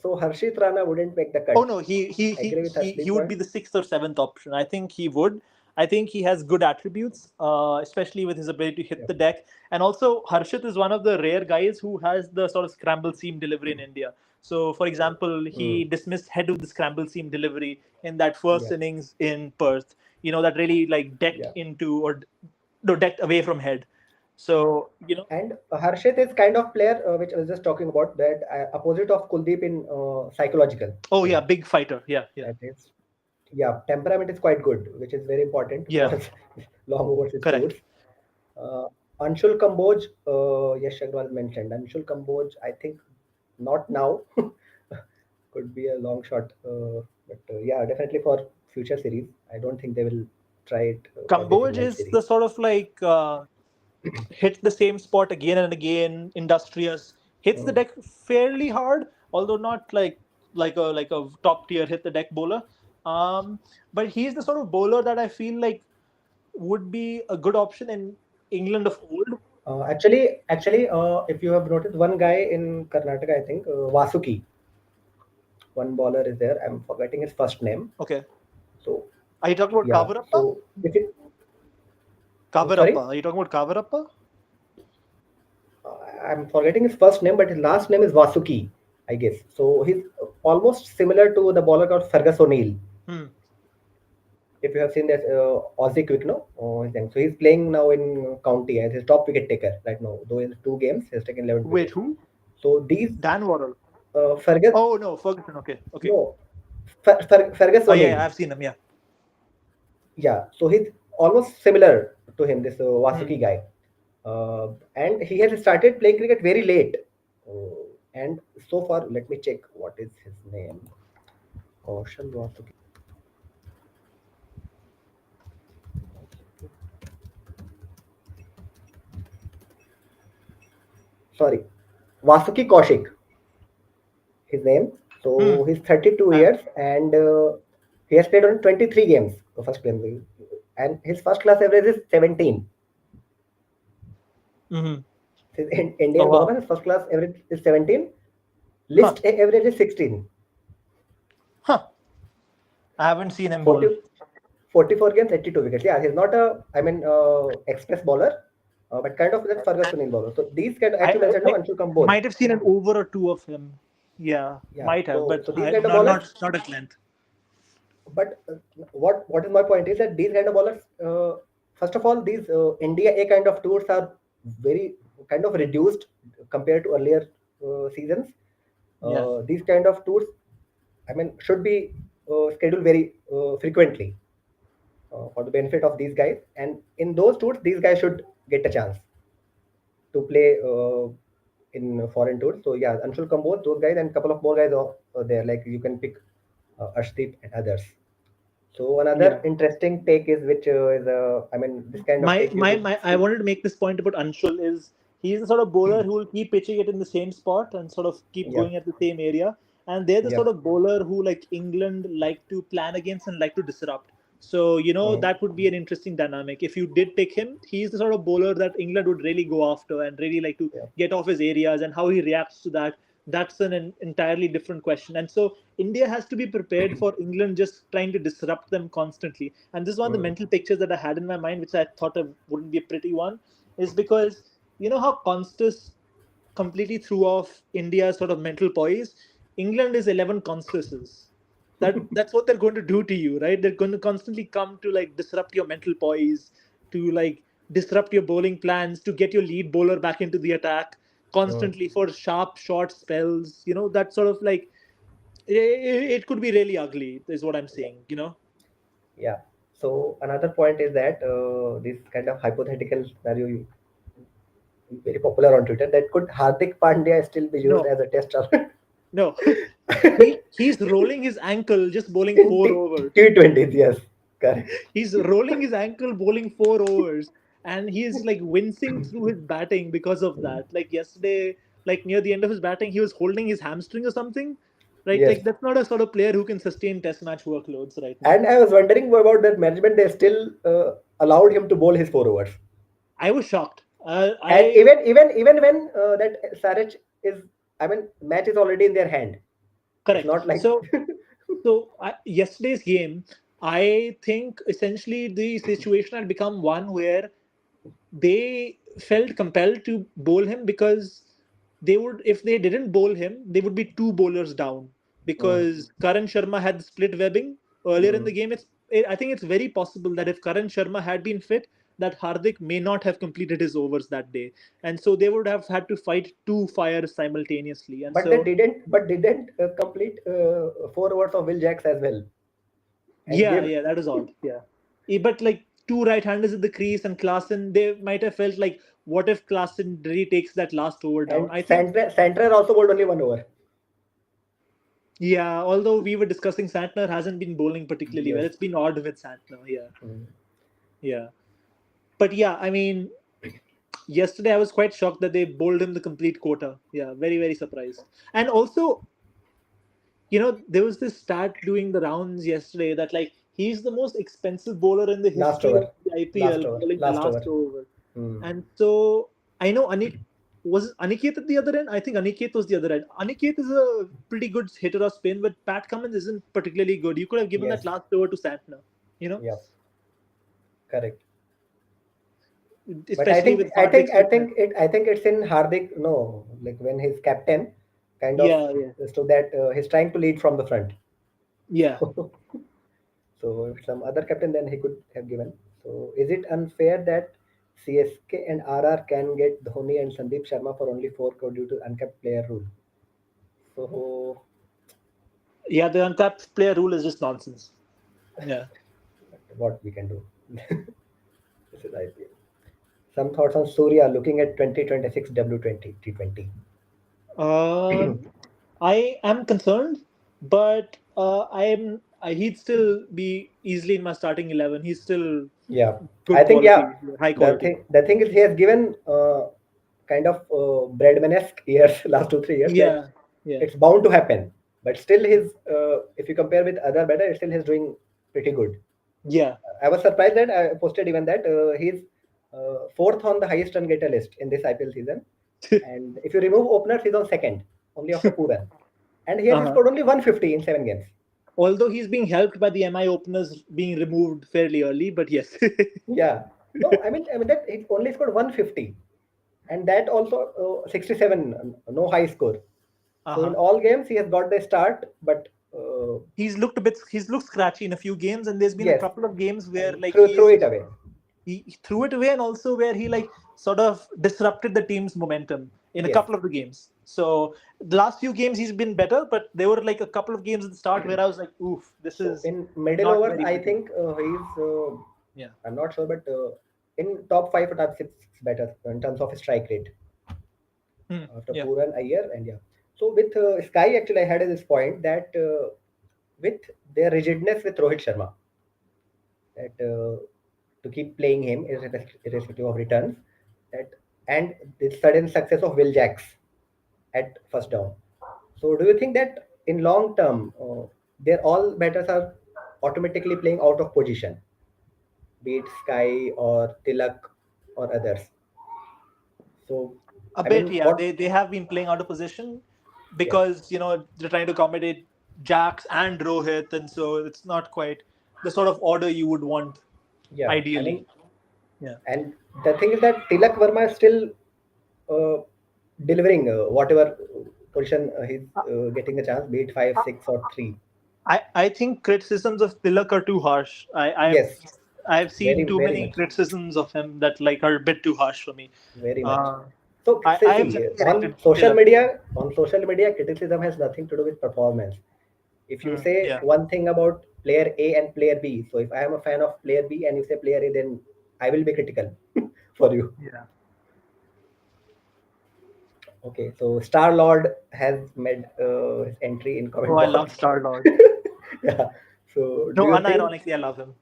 so Harshit Rana wouldn't make the cut. Oh no, I agree with he would be the 6th or 7th option. I think he would. I think he has good attributes, especially with his ability to hit the deck. And also, Harshit is one of the rare guys who has the sort of scramble seam delivery in India. So, for example, he dismissed head with the scramble seam delivery in that first innings in Perth. That really like decked into or no, decked away from head. So, And Harshit is kind of player which I was just talking about, that opposite of Kuldeep in psychological. Oh yeah, big fighter. Yeah. That is, temperament is quite good, which is very important for long overseas tours. Anshul Kamboj, yes, Shagwal mentioned. Anshul Kamboj, I think not now. Could be a long shot. But definitely for future series. I don't think they will try it. Kamboj is the sort of like hits the same spot again and again, industrious, hits the deck fairly hard, although not like a top tier hit the deck bowler. But he's the sort of bowler that I feel like would be a good option in England of old. Actually, if you have noticed, one guy in Karnataka, I think Vasuki, one bowler is there. I'm forgetting his first name. Okay. So are you talking about Kavarappa? So Kavarappa. Are you talking about Kavarappa? I'm forgetting his first name, but his last name is Vasuki, I guess. So he's almost similar to the bowler called Fergus O'Neill. If you have seen that Aussie quick, no? So he's playing now in county as his top wicket taker right now. Though in 2 games, he's taken 11 Wait, wickets. who? So these Dan Worrell. Fergus. Oh no, Ferguson. Okay. No, Fergus O'Neill. Oh yeah, I've seen him. Yeah. Yeah. So he's almost similar to him, this Vasuki guy, and he has started playing cricket very late. And so far, let me check what is his name. Kaushal Vasuki. Sorry, Vasuki Kaushik, his name. So he's 32 years and he has played on 23 games. The first game, and his first class average is 17. His Indian bowler, his first class average is 17. List average is 16. I haven't seen him bowl. 44 games, 82 wickets. Yeah, he's not a, express bowler, but kind of that Fergus O'Neill bowler. So these kind of actually Anshul Kamboj. Might have seen an over or two of him. Yeah, might have, but so these kind of bowlers, not at length. But what is my point is that these kind of bowlers, first of all, these India A kind of tours are very kind of reduced compared to earlier seasons. These kind of tours, should be scheduled very frequently for the benefit of these guys. And in those tours, these guys should get a chance to play in foreign tours. So yeah, Anshul Kamboj, those guys, and a couple of more guys are there. Like you can pick Ashdeep and others. So another interesting take is which is this kind of I wanted to make this point about Anshul is he's the sort of bowler who will keep pitching it in the same spot and sort of keep going at the same area. And they're the sort of bowler who like England like to plan against and like to disrupt. So, that would be an interesting dynamic. If you did pick him, he's the sort of bowler that England would really go after and really like to get off his areas, and how he reacts to that. That's an entirely different question. And so India has to be prepared for England just trying to disrupt them constantly. And this is one of the mental pictures that I had in my mind, which I thought wouldn't be a pretty one, is because you know how Constas completely threw off India's sort of mental poise? England is 11 Constases. That's what they're going to do to you, right? They're going to constantly come to like disrupt your mental poise, to like disrupt your bowling plans, to get your lead bowler back into the attack constantly for sharp short spells. That sort of like it could be really ugly is what I'm saying. Yeah. So another point is that this kind of hypothetical scenario very popular on Twitter, that could Hardik Pandya still be used as a tester? No, he's rolling his ankle just bowling 4 overs. T20s, yes, correct. He's rolling his ankle bowling 4 overs, and he's like wincing through his batting because of that. Like yesterday, like near the end of his batting, he was holding his hamstring or something. right? Yes. Like that's not a sort of player who can sustain test match workloads right now. And I was wondering about that management. They still allowed him to bowl his 4 overs. I was shocked. And even when that Sarich is, I mean, match is already in their hand. It's Correct. not like So yesterday's game, I think essentially the situation had become one where they felt compelled to bowl him because they would, if they didn't bowl him, they would be two bowlers down Mm, because Karan Sharma had split webbing earlier in the mm. game. I think it's very possible that if Karan Sharma had been fit, that Hardik may not have completed his overs that day, and so they would have had to fight two fires simultaneously. And But they so didn't complete 4 overs of Will Jacks as well, and yeah, gave. yeah, that is odd. Yeah. But like two right-handers at the crease and Klaasen, they might have felt like, what if Klaasen really takes that last over down? And I think, Santner also bowled only 1 over. yeah, although we were discussing Santner hasn't been bowling particularly well. Yes. It's been odd with Santner, yeah. Mm. Yeah. But yeah, I mean, yesterday I was quite shocked that they bowled him the complete quota. Yeah, very, very surprised. And also, there was this stat doing the rounds yesterday that like he's the most expensive bowler in the Last history of over. the Last IPL, over. bowling the Last last over. over. Mm. And so I know was Aniket at the other end? I think Aniket was the other end. Aniket is a pretty good hitter of spin, but Pat Cummins isn't particularly good. You could have given that Yes. last over to Santner, Yeah. Correct. But especially with Hardik's fitness. I think it's in Hardik. No, like when he's captain, kind of, Yeah, yeah, so that he's trying to lead from the front. yeah. So if some other captain, then he could have given. So is it unfair that CSK and RR can get Dhoni and Sandeep Sharma for only 4 crore due to uncapped player rule? So Yeah, the uncapped player rule is just nonsense. Yeah. what we can do? This is IPL. Some thoughts on Surya looking at 2026 W20 T20. I am concerned, but he'd still be easily in my starting 11. He's still Yeah, I good think quality, high The quality. thing is he has given kind of Breadman-esque years last 2 3 years that Yeah, yeah, it's bound to happen. But still, his if you compare with other batters, still he's doing pretty good. yeah. I was surprised that I posted even that he's fourth on the highest run getter list in this IPL season. And if you remove openers, he's on second, only after Pooran. And he has Uh-huh. scored only 150 in 7 games. Although he's being helped by the MI openers being removed fairly early, but yes. Yeah. No, I mean that he only scored 150, and that also 67, no high score. So in Uh-huh. all games he has got the start, but He's looked scratchy in a few games, and there's been a yes, couple of games where and like threw it away. he threw it away, and also where he like sort of disrupted the team's momentum in a Yes. couple of the games. So the last few games he's been better, but there were like a couple of games at the start where I was like, oof, this So is in middle not overs, very I good. think he's. Yeah. I'm not sure, but in top 5 or top 6 better in terms of strike rate after Yeah. Pooran, Iyer, and yeah. So with Sky, actually, I had this point that with their rigidness with Rohit Sharma, that to keep playing him irrespective of returns, that and the sudden success of Will Jacks at first down. So do you think that in long term, their all batters are automatically playing out of position, be it Sky or Tilak or others? So A I bit, mean, yeah. what? They have been playing out of position Yes, because they're trying to accommodate Jacks and Rohit, and so it's not quite the sort of order you would want yeah. I ideally. mean, Yeah. and the thing is that Tilak Verma is still uh, delivering whatever position he's getting a chance, be it 5, 6, or 3. I think criticisms of Tilak are too harsh. Yes, I've seen too very many much, criticisms of him that like are a bit too harsh for me. very much. Uh, So I've see, generally rated Tilak. on social media, criticism has nothing to do with performance. If you say Yeah. one thing about player A and player B, so if I am a fan of player B and you say player A, then I will be critical for you. Yeah. Okay, so Star Lord has made his entry in Oh, comment I box. love Star Lord. Yeah. So do No, you think? unironically, I love him.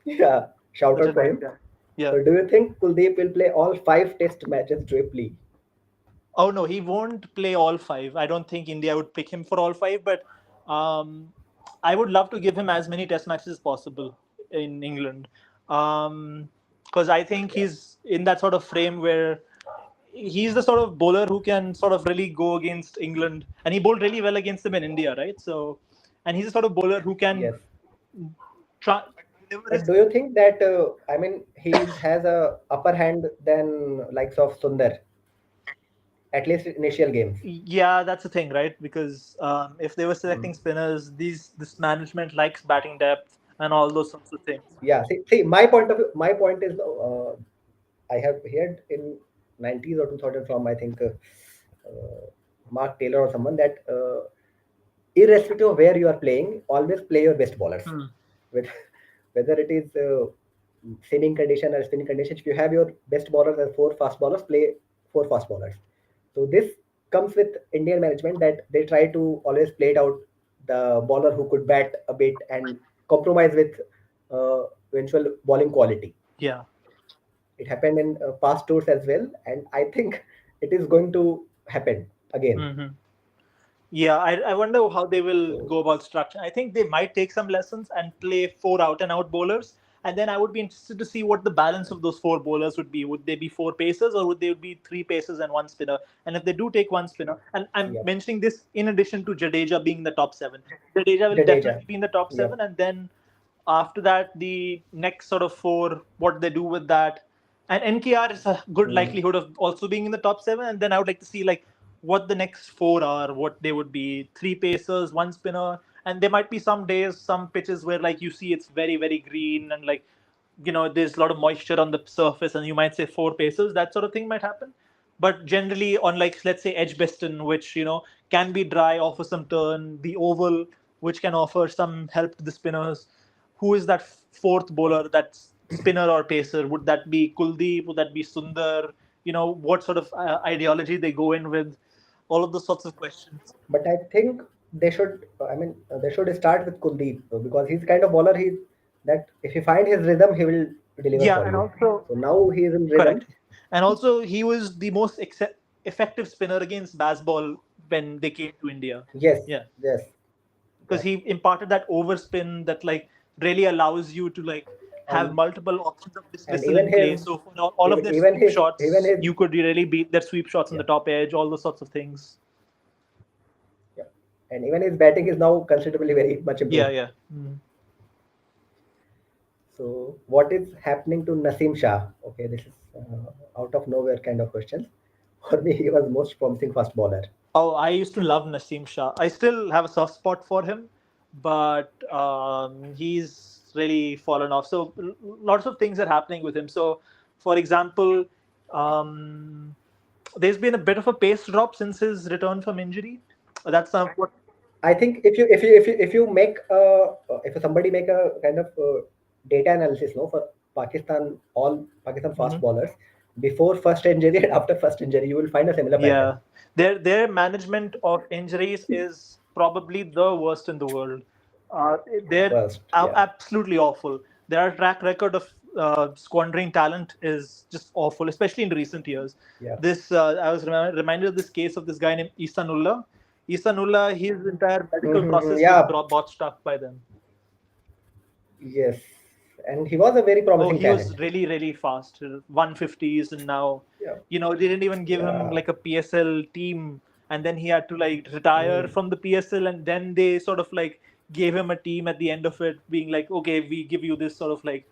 Yeah. Shout Such out a for nice him. guy. Yeah. So do you think Kuldeep will play all 5 Test matches Dweplea? Oh no, he won't play all five. I don't think India would pick him for all five, but I would love to give him as many test matches as possible in England. Because I think he's in that sort of frame where he's the sort of bowler who can sort of really go against England, and he bowled really well against them in India, right? So, and he's the sort of bowler who can try. But do you think that he has a upper hand than likes of Sundar, at least initial games? Yeah, that's the thing, right? Because if they were selecting spinners, this management likes batting depth and all those sorts of things. Yeah. See, my point is, I have heard in 90s or 2000 from, I think, Mark Taylor or someone, that irrespective of where you are playing, always play your best bowlers. With whether it is seaming condition or spinning condition, if you have your best bowlers as 4 fast bowlers, play 4 fast bowlers. So this comes with Indian management, that they try to always play it out the bowler who could bat a bit and compromise with eventual bowling quality. Yeah. It happened in past tours as well, and I think it is going to happen again. Mm-hmm. Yeah, I wonder how they will go about structure. I think they might take some lessons and play 4 out and out bowlers, and then I would be interested to see what the balance of those 4 bowlers would be. Would they be 4 pacers, or would they be 3 pacers and 1 spinner? And if they do take 1 spinner, and I'm mentioning this in addition to Jadeja being in the top 7, Jadeja will definitely be in the top 7, and then after that, the next sort of 4, what they do with that. And NKR is a good likelihood of also being in the top 7, and then I would like to see like what the next 4 are, what they would be: 3 pacers, 1 spinner, and there might be some days, some pitches where like you see it's very, very green and like, there's a lot of moisture on the surface, and you might say 4 pacers. That sort of thing might happen. But generally, on like let's say Edgbaston, which can be dry, offer some turn, the Oval, which can offer some help to the spinners. Who is that 4th bowler, that's spinner or pacer? Would that be Kuldeep? Would that be Sundar? What sort of ideology they go in with? All of those sorts of questions. But I think they should. They should start with Kuldeep, because he's the kind of bowler that if he find his rhythm, he will deliver for and you. Also, so now he is in rhythm. Correct. And also, he was the most effective spinner against Bazball when they came to India. Yes. Yeah. Yes. Because he imparted that overspin that like really allows you to like have multiple options of dismissal in play. So for all of their sweep shots, you could really beat their sweep shots on the top edge, all those sorts of things. Yeah. And even his batting is now considerably very much improved. Yeah. So what is happening to Naseem Shah? Okay, this is out of nowhere kind of question. For me, he was most promising fast bowler. Oh, I used to love Naseem Shah. I still have a soft spot for him, but he's really fallen off. So lots of things are happening with him. So, for example, there's been a bit of a pace drop since his return from injury. That's what I think. If you make if somebody make a kind of data analysis, for all Pakistan fast bowlers, before first injury and after first injury, you will find a similar pattern. Yeah, their management of injuries is probably the worst in the world. They're absolutely awful. Their track record of squandering talent is just awful, especially in recent years. Yeah. This I was reminded of this case of this guy named Ihsanullah. Ihsanullah, his entire medical process was botched up by them. Yes. And he was a very promising talent. Was really, really fast. 150s, and now, they didn't even give him like a PSL team, and then he had to like retire from the PSL, and then they sort of like gave him a team at the end of it, being like, okay, we give you this sort of like,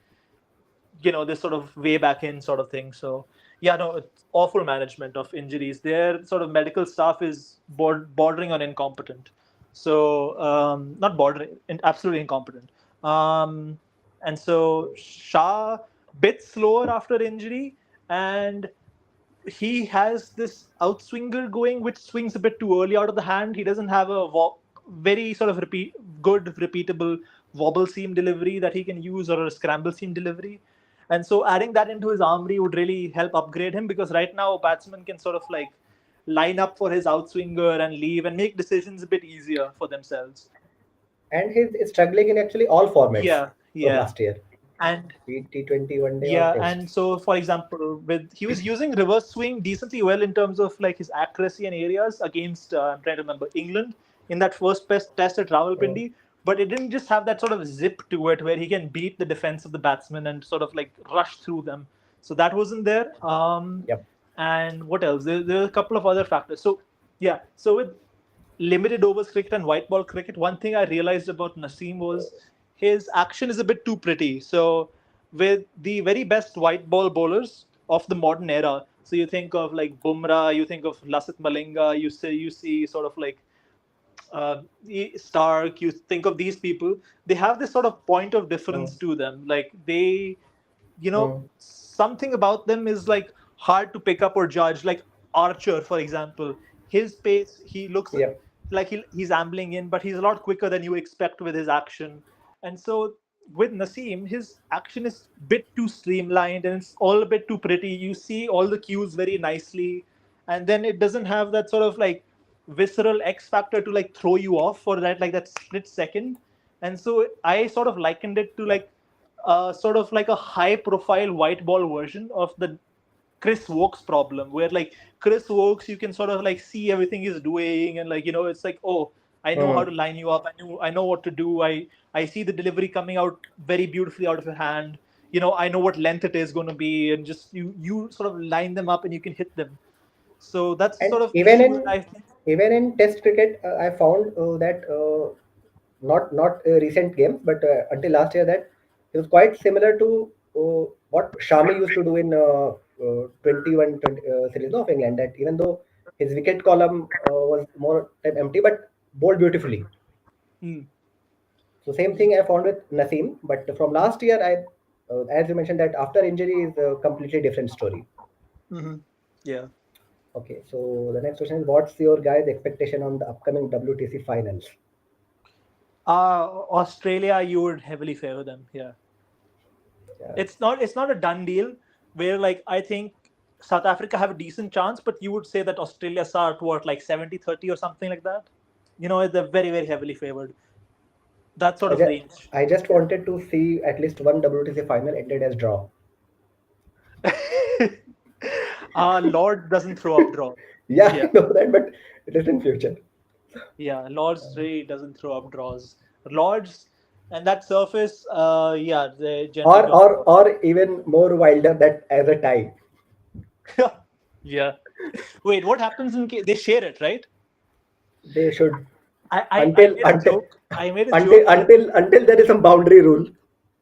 this sort of way back in sort of thing. So it's awful management of injuries. Their sort of medical staff is bordering on incompetent. So not bordering, absolutely incompetent. And so Shah, bit slower after injury, and he has this outswinger going, which swings a bit too early out of the hand. He doesn't have a very sort of good, repeatable wobble seam delivery that he can use, or a scramble seam delivery. And so adding that into his armory would really help upgrade him, because right now batsmen can sort of like line up for his outswinger and leave and make decisions a bit easier for themselves. And he's struggling in actually all formats. From last year. And T20 one day. And so for example, he was using reverse swing decently well in terms of like his accuracy and areas against I'm trying to remember, England. in that first test at Rawalpindi, but it didn't just have that sort of zip to it where he can beat the defense of the batsmen and sort of like rush through them. So that wasn't there. Yep. And what else? There are a couple of other factors. So yeah, so with limited overs cricket and white ball cricket, one thing I realized about Naseem was his action is a bit too pretty. So with the very best white ball bowlers of the modern era, so you think of like Bumrah, you think of Lasith Malinga, you see sort of like Stark, you think of these people, they have this sort of point of difference to them. Like they, something about them is like hard to pick up or judge. Like Archer, for example, his pace, he looks Yep. like he's ambling in, but he's a lot quicker than you expect with his action. And so with Naseem, his action is a bit too streamlined and it's all a bit too pretty. You see all the cues very nicely, and then it doesn't have that sort of like visceral X factor to like throw you off for that split second. And so I sort of likened it to like sort of like a high profile white ball version of the Chris Wokes problem, where like Chris Wokes, you can sort of like see everything he's doing, and like it's like, oh, I know how to line you up. I know what to do. I see the delivery coming out very beautifully out of your hand. I know what length it is going to be, and just you sort of line them up and you can hit them. So that's And sort of even issue in that I think. even in Test cricket, I found that not recent games, but until last year, that it was quite similar to what Shami used to do in 21 20, series of England. That even though his wicket column was more time empty, but bowled beautifully. Hmm. So same thing I found with Naseem, but from last year, as you mentioned, that after injury is a completely different story. Mm-hmm. Yeah. Okay, so the next question is, what's your guys' expectation on the upcoming WTC finals? Australia, you would heavily favor them. Yeah. Yeah. It's not a done deal where like I think South Africa have a decent chance, but you would say that Australia are what like 70-30 or something like that. They're very, very heavily favored. That sort I of just, range. I just wanted to see at least one WTC final ended as draw. Lord doesn't throw up draw. Yeah, Yeah. I know that, but it is in future. Yeah. Lord's really doesn't throw up draws. Lords and that surface, yeah, they generally Or don't or throw up. or even more wilder that as a tie. Yeah. Wait, what happens in case they share it, right? They should I until made a until joke. I made a until joke until until there is some boundary rule.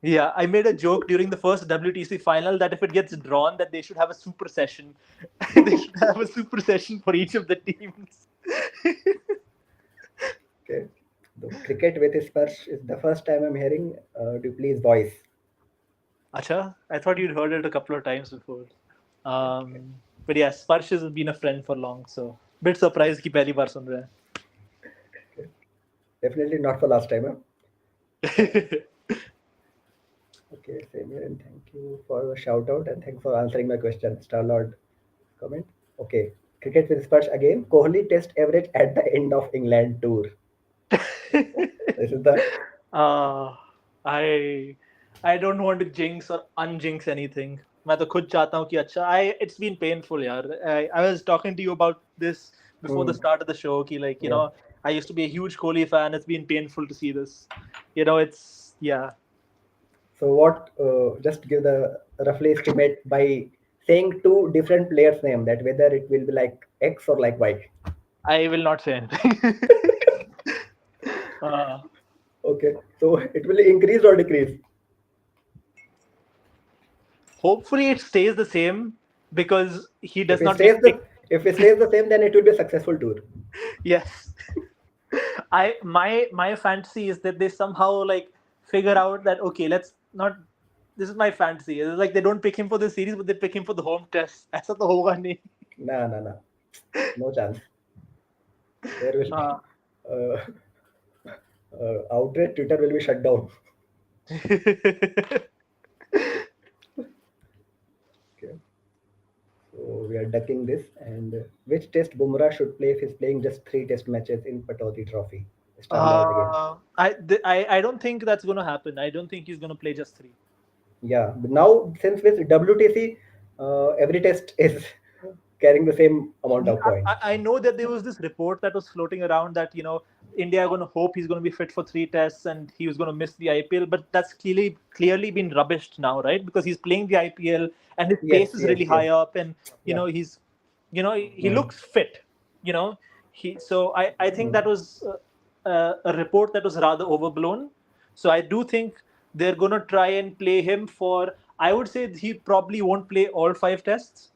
Yeah, I made a joke during the first WTC final that if it gets drawn, that they should have a super session. They should have a super session for each of the teams. Okay. The cricket with his first is the first time I'm hearing Dweplea's voice. Acha, I thought you'd heard it a couple of times before. But yeah, Sparsh has been a friend for long, so bit surprised कि पहली बार सुन रहे Definitely not for last time. Huh? हैं. Okay, same here, and thank you for the shout out and thanks for answering my question. Starlord comment. Okay, cricket with Sparsh again. Kohli test average at the end of England tour. This is the uh, I I don't want to jinx or unjinx anything. मैं तो खुद चाहता हूँ कि अच्छा it's been painful यार. I was talking to you about this before the start of the show कि like yeah. I used to be a huge Kohli fan. It's been painful to see this. It's yeah. So what? Just give the roughly estimate by saying two different players' name, that whether it will be like X or like Y. I will not say anything. uh, Okay, so it will increase or decrease. Hopefully it stays the same because he If does it not stays get the picked. if it stays the same, then it will be a successful tour. Yes. My fantasy is that they somehow like figure out that okay, let's not. This is my fantasy. It's like they don't pick him for the series, but they pick him for the home test. ऐसा तो होगा नहीं. Nah, no chance. There will be Uh, outright Twitter will be shut down. Okay, so we are ducking this. And which test Bumrah should play if he's playing just 3 test matches in Patauti Trophy? Starlord again. I don't think that's gonna happen. I don't think he's gonna play just 3. Yeah, but now since with WTC, every test is carrying the same amount of points. I know that there was this report that was floating around that India are going to hope he's going to be fit for 3 tests and he was going to miss the IPL, but that's clearly been rubbished now, right? Because he's playing the IPL and his pace is really high up, and he looks fit. So I think that was a report that was rather overblown. So I do think they're going to try and play him for. I would say he probably won't play all 5 tests.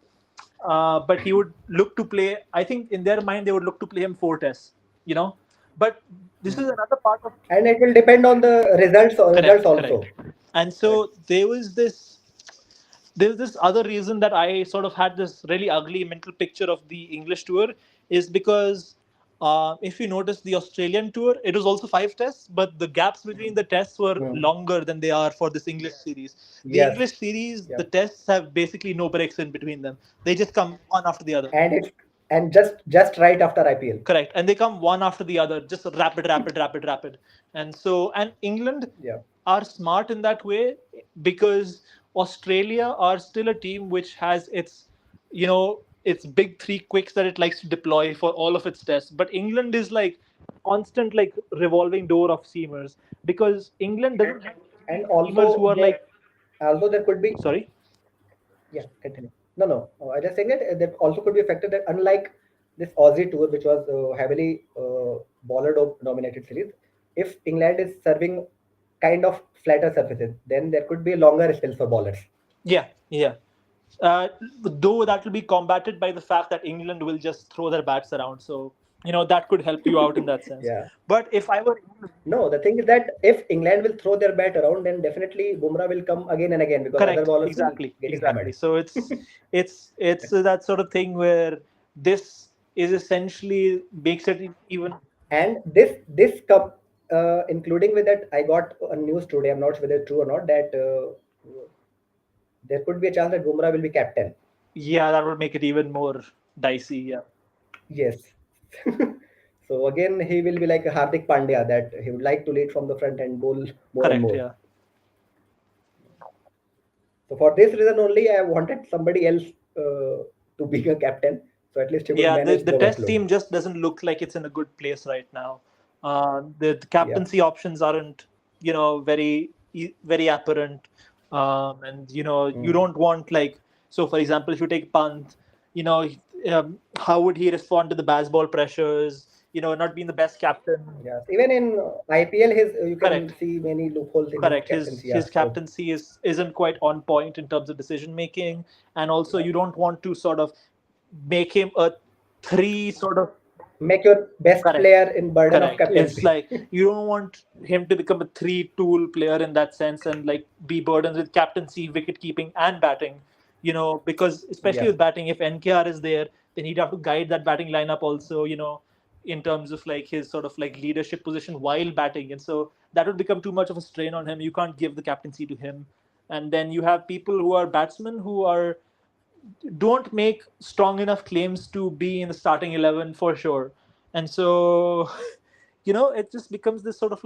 But he would look to play. I think in their mind they would look to play him 4 tests. But this is another part of. And it will depend on the results also. Correct. And so there was this other reason that I sort of had this really ugly mental picture of the English tour is because if you notice the Australian tour, it was also 5 tests, but the gaps between the tests were longer than they are for this English series. The English series, the tests have basically no breaks in between them. They just come one after the other. And just right after IPL. Correct. And they come one after the other, just rapid. And England are smart in that way because Australia are still a team which has its big 3 quicks that it likes to deploy for all of its tests. But England is like constant revolving door of seamers because England doesn't have seamers who are although there could be. Sorry? Yeah, continue. No. I just saying that also could be a factor that unlike this Aussie tour, which was heavily bowler-dominated series, if England is serving kind of flatter surfaces, then there could be longer spells for bowlers. Yeah. Though that will be combated by the fact that England will just throw their bats around. So, that could help you out in that sense. But if I were... No, the thing is that if England will throw their bat around, then definitely Bumrah will come again and again because other bowlers exactly. hammered. So it's that sort of thing where this is essentially makes it even... And this cup, including with that, I got a news today, I'm not sure whether it's true or not, that there could be a chance that Bumrah will be captain. Yeah, that would make it even more dicey. Yeah. Yes. So again, he will be like a Hardik Pandya, that he would like to lead from the front and bowl more and more. Yeah. So for this reason only, I wanted somebody else to be a captain. So at least he would manage the test team just doesn't look like it's in a good place right now. The captaincy options aren't, very apparent. And you don't want so for example, if you take Pant, how would he respond to the baseball pressures? Not being the best captain. Yes, even in IPL, you can see many loopholes. Correct. His captaincy isn't quite on point in terms of decision making, and also you don't want to sort of make him a 3 sort of. Make your best player in burden of captaincy. It's like you don't want him to become a 3-tool player in that sense and be burdened with captaincy, wicket keeping, and batting. Because especially with batting, if NKR is there, then he'd have to guide that batting lineup also. In terms of his sort of leadership position while batting, and so that would become too much of a strain on him. You can't give the captaincy to him, and then you have people who are batsmen who don't make strong enough claims to be in the starting 11 for sure, and so it just becomes this sort of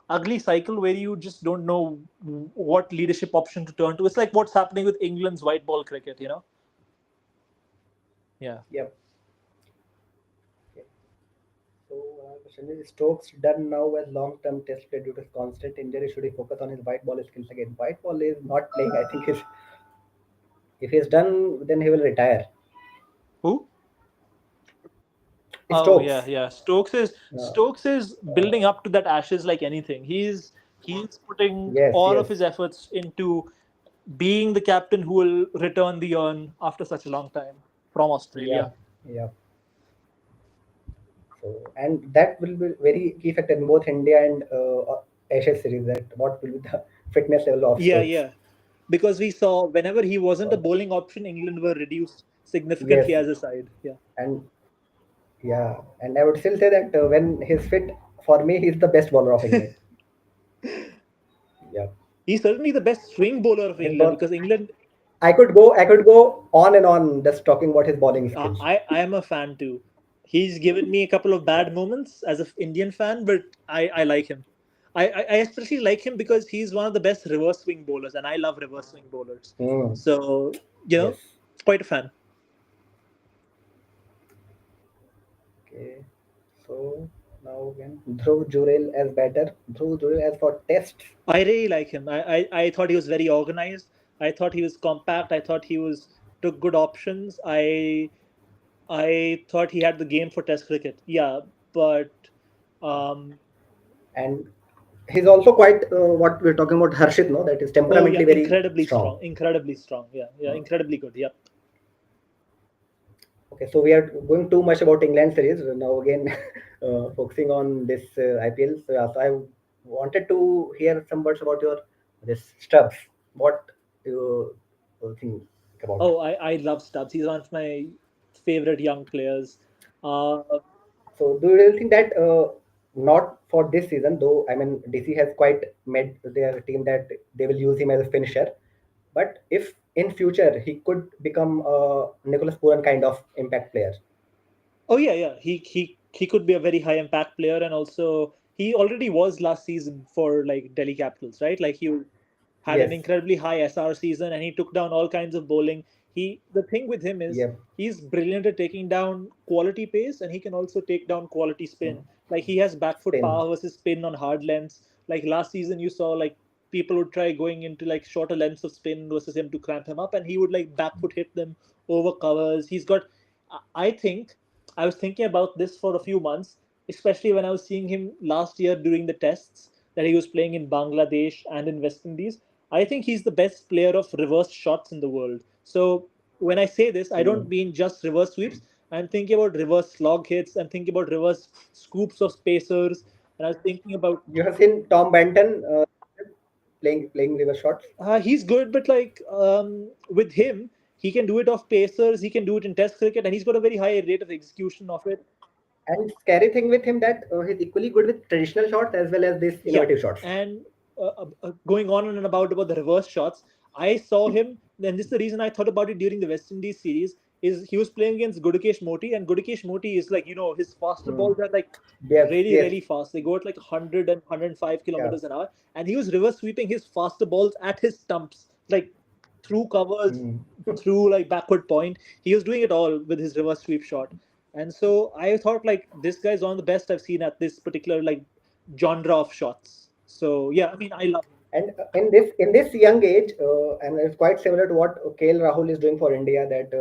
ugly cycle where you just don't know what leadership option to turn to. It's like what's happening with England's white ball cricket. Yeah. Yep. Is Stokes done now as long-term test play due to constant injury? Should he focus on his white ball skills again? White ball is not playing. I think if he's done, then he will retire. Who? Stokes. Yeah. Stokes is building up to that Ashes like anything. He's putting all of his efforts into being the captain who will return the urn after such a long time from Australia. Yeah. And that will be very key factor in both India and Ashes series. That what will be the fitness level of Stokes. Yeah. Because we saw whenever he wasn't a bowling option, England were reduced significantly as a side. Yeah. And I would still say that when he's fit, for me, he's the best bowler of England. Yeah. He's certainly the best swing bowler of England because England. I could go on and on just talking about his bowling skills. I am a fan too. He's given me a couple of bad moments as an Indian fan, but I like him. I especially like him because he's one of the best reverse swing bowlers, and I love reverse swing bowlers. So, quite a fan. Okay. So, Now again, Dhruv Jurel as batter. Dhruv Jurel as for tests. I really like him. I thought he was very organized. I thought he was compact. I thought he was took good options. I thought he had the game for Test cricket. Yeah, but um, And he's also quite what we're talking about Harshit, no? That is oh yeah, temperamentally very incredibly strong. strong, incredibly strong. Yeah, incredibly good. Yep. Okay, so we are going too much about England series now. Again, focusing on this IPL. So, yeah, so I wanted to hear some words about your this Stubbs. What do you think about? Oh, I love Stubbs. He's one of my favorite young players. Uh, So, do you really think that not for this season, though? I mean, DC has quite made their team that they will use him as a finisher. But if in future he could become a Nicholas Puran kind of impact player. oh yeah. He could be a very high impact player, and also he already was last season for like Delhi Capitals, right? Like he had an Yes. incredibly high SR season, and he took down all kinds of bowling. The thing with him is Yep. he's brilliant at taking down quality pace, and he can also take down quality spin. Like he has back foot Spin. power versus spin on hard lengths. Like last season, you saw like people would try going into like shorter lengths of spin versus him to cramp him up, and he would like back foot hit them over covers. He's got, I think, I was thinking about this for a few months, especially when I was seeing him last year during the tests that he was playing in Bangladesh and in West Indies. I think he's the best player of reverse shots in the world. So when I say this, I don't Mm. mean just reverse sweeps. I'm thinking about reverse slog hits. I'm thinking about reverse scoops of spacers. And I was thinking about You have seen Tom Banton playing reverse shots. he's good, but like with him, he can do it off pacers. He can do it in Test cricket, and he's got a very high rate of execution of it. And scary thing with him that he's equally good with traditional shots as well as these Yeah, innovative shots. and going on and about the reverse shots, I saw him. And this is the reason I thought about it during the West Indies series. Is he was playing against Gudakesh Moti, and Gudakesh Moti is like his faster Mm. balls are like Yes, really yes, really fast. They go at like 100 and 105 yeah. kilometers an hour, and he was reverse sweeping his faster balls at his stumps, like through covers, Mm. through like backward point. He was doing it all with his reverse sweep shot. And so I thought like this guy's one of the best I've seen at this particular like genre of shots. So yeah, I mean, I love him. And in this young age, and it's quite similar to what KL Rahul is doing for India. That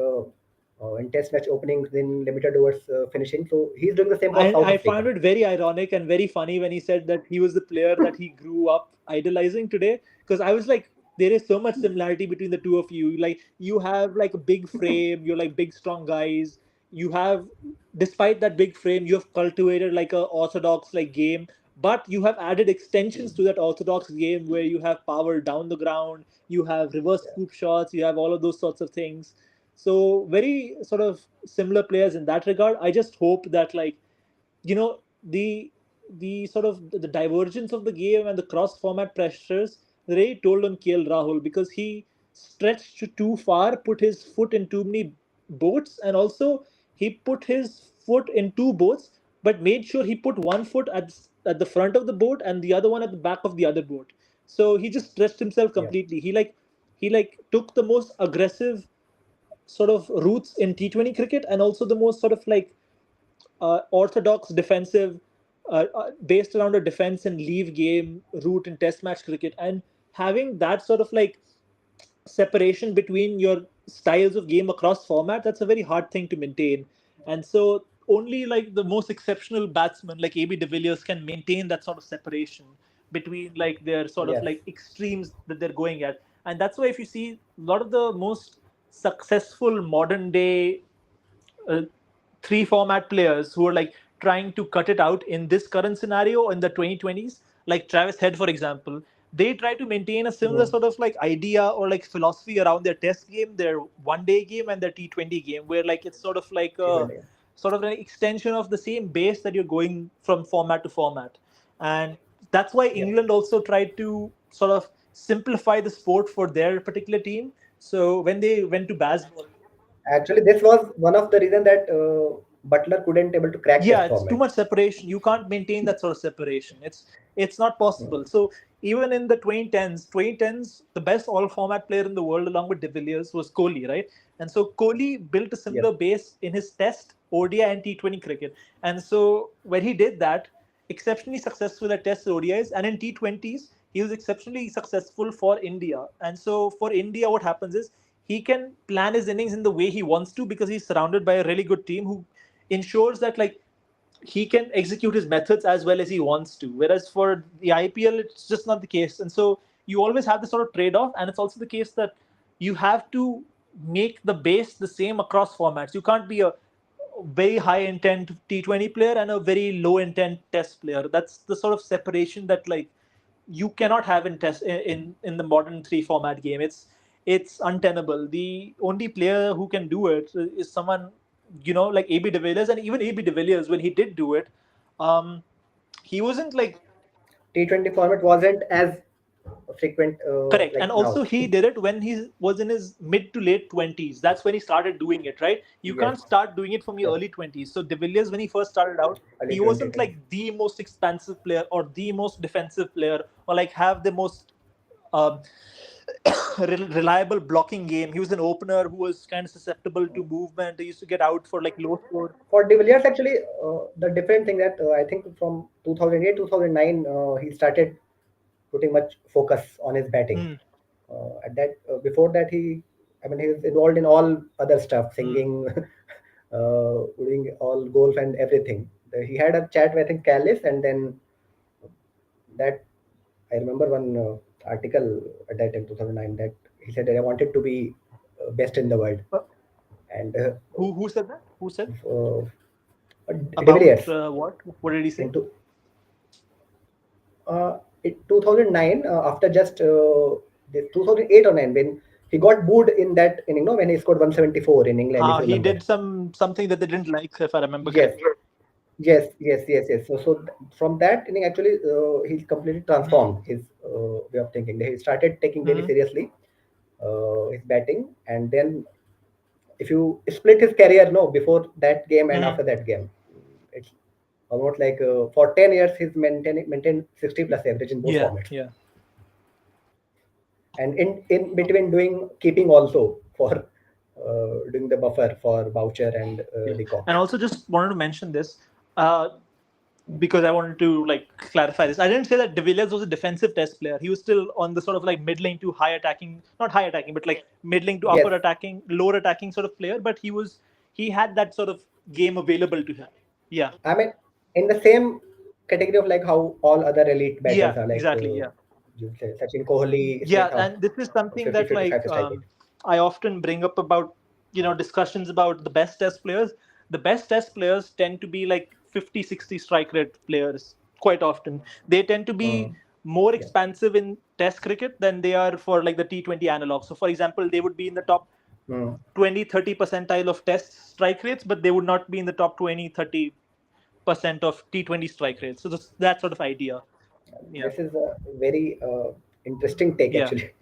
in Test match openings, in limited overs finishing. So he's doing the same for South I Africa. found it very ironic and very funny when he said that he was the player that he grew up idolizing today. Because I was like, there is so much similarity between the two of you. Like you have like a big frame, you're like big strong guys. You have, despite that big frame, you have cultivated like a orthodox like game, but you have added extensions to that orthodox game where you have power down the ground, you have reverse Yeah. scoop shots, you have all of those sorts of things. So very sort of similar players in that regard. I just hope that like the sort of the divergence of the game and the cross format pressures really told on KL Rahul because he stretched too far, put his foot in too many boats, and also he put his foot in two boats, but made sure he put one foot at the front of the boat and the other one at the back of the other boat. So he just stretched himself Yeah. completely. He took the most aggressive sort of routes in T20 cricket and also the most sort of like orthodox defensive, based around a defense and leave game route in Test match cricket, and having that sort of like separation between your styles of game across format, that's a very hard thing to maintain. And so only like the most exceptional batsmen like AB de Villiers can maintain that sort of separation between like their sort of Yes. like extremes that they're going at. And that's why if you see a lot of the most successful modern day uh, three format players who are like trying to cut it out in this current scenario in the 2020s, like Travis Head, for example, they try to maintain a similar Mm. sort of like idea or like philosophy around their test game, their one day game, and their T20 game, where like it's sort of like a T20. sort of an extension of the same base that you're going from format to format. And that's why Yeah. England also tried to sort of simplify the sport for their particular team. So when they went to baseball, Actually, this was one of the reason that Butler couldn't able to crack yeah, test it's too format. much separation. You can't maintain that sort of separation. It's not Mm. possible. So even in the 2010s, the best all format player in the world along with de Villiers was Kohli, right? And so Kohli built a Yes. similar base in his test ODI and T20 cricket. And so when he did that, exceptionally successful at Test ODIs, and in T20s, he was exceptionally successful for India. And so for India, what happens is he can plan his innings in the way he wants to because he's surrounded by a really good team who ensures that like he can execute his methods as well as he wants to. Whereas for the IPL, it's just not the case. And so you always have this sort of trade off. And it's also the case that you have to make the base the same across formats. You can't be a very high intent T20 player and a very low intent test player. That's the sort of separation that like you cannot have in test in the modern 3 format game. It's untenable. The only player who can do it is someone like AB de Villiers. And even AB de Villiers, when he did do it, he wasn't like T20 format wasn't as frequent correct. like And also now. he did it when he was in his mid to late 20s. That's when he started doing it, right? You Yes. can't start doing it from your Yes. early 20s. So de Villiers, when he first started out, Early he wasn't 20s. like the most expansive player or the most defensive player or like have the most um, reliable blocking game. He was an opener who was kind of susceptible to movement. He used to get out for like low score. For De Villiers, actually, the different thing that I think from 2008, 2009, he started putting much focus on his batting. At that, before that, he was involved in all other stuff, singing, doing all golf and everything. He had a chat with, I think, Callis, and then that I remember one article at that time, 2009, that he said that I wanted to be best in the world. And Who said that? Who said De Villiers. about what? What did he say? In 2009, after just 2008 or 9, when he got booed in that inning, when he scored 174 in England. If you He remember. did something that they didn't like, if I remember Yes. correctly. Yes. So from that inning, actually, he completely transformed his way of thinking. He started taking very seriously his batting, and then if you split his career, before that game and after that game, it's almost like for 10 years he's maintained 60 plus average in both formats. Yeah. And in between keeping also for doing the buffer for Boucher and Leacock. And also just wanted to mention this because I wanted to like clarify this. I didn't say that de Villiers was a defensive test player. He was still on the sort of like middling to high attacking, not high attacking, but like middling to upper attacking, lower attacking sort of player. But he had that sort of game available to him. Yeah. I mean, in the same category of like how all other elite batters are, like exactly. You say Sachin Kohli. And this is something 50, that like I often bring up about discussions about the best test players. The best test players tend to be like 50-60 strike rate players quite often. They tend to be more expansive in test cricket than they are for like the T20 analog. So for example, they would be in the top 20-30 percentile of test strike rates, but they would not be in the top 20-30% of T20 strike rates. So that sort of idea. This is a very interesting take, actually.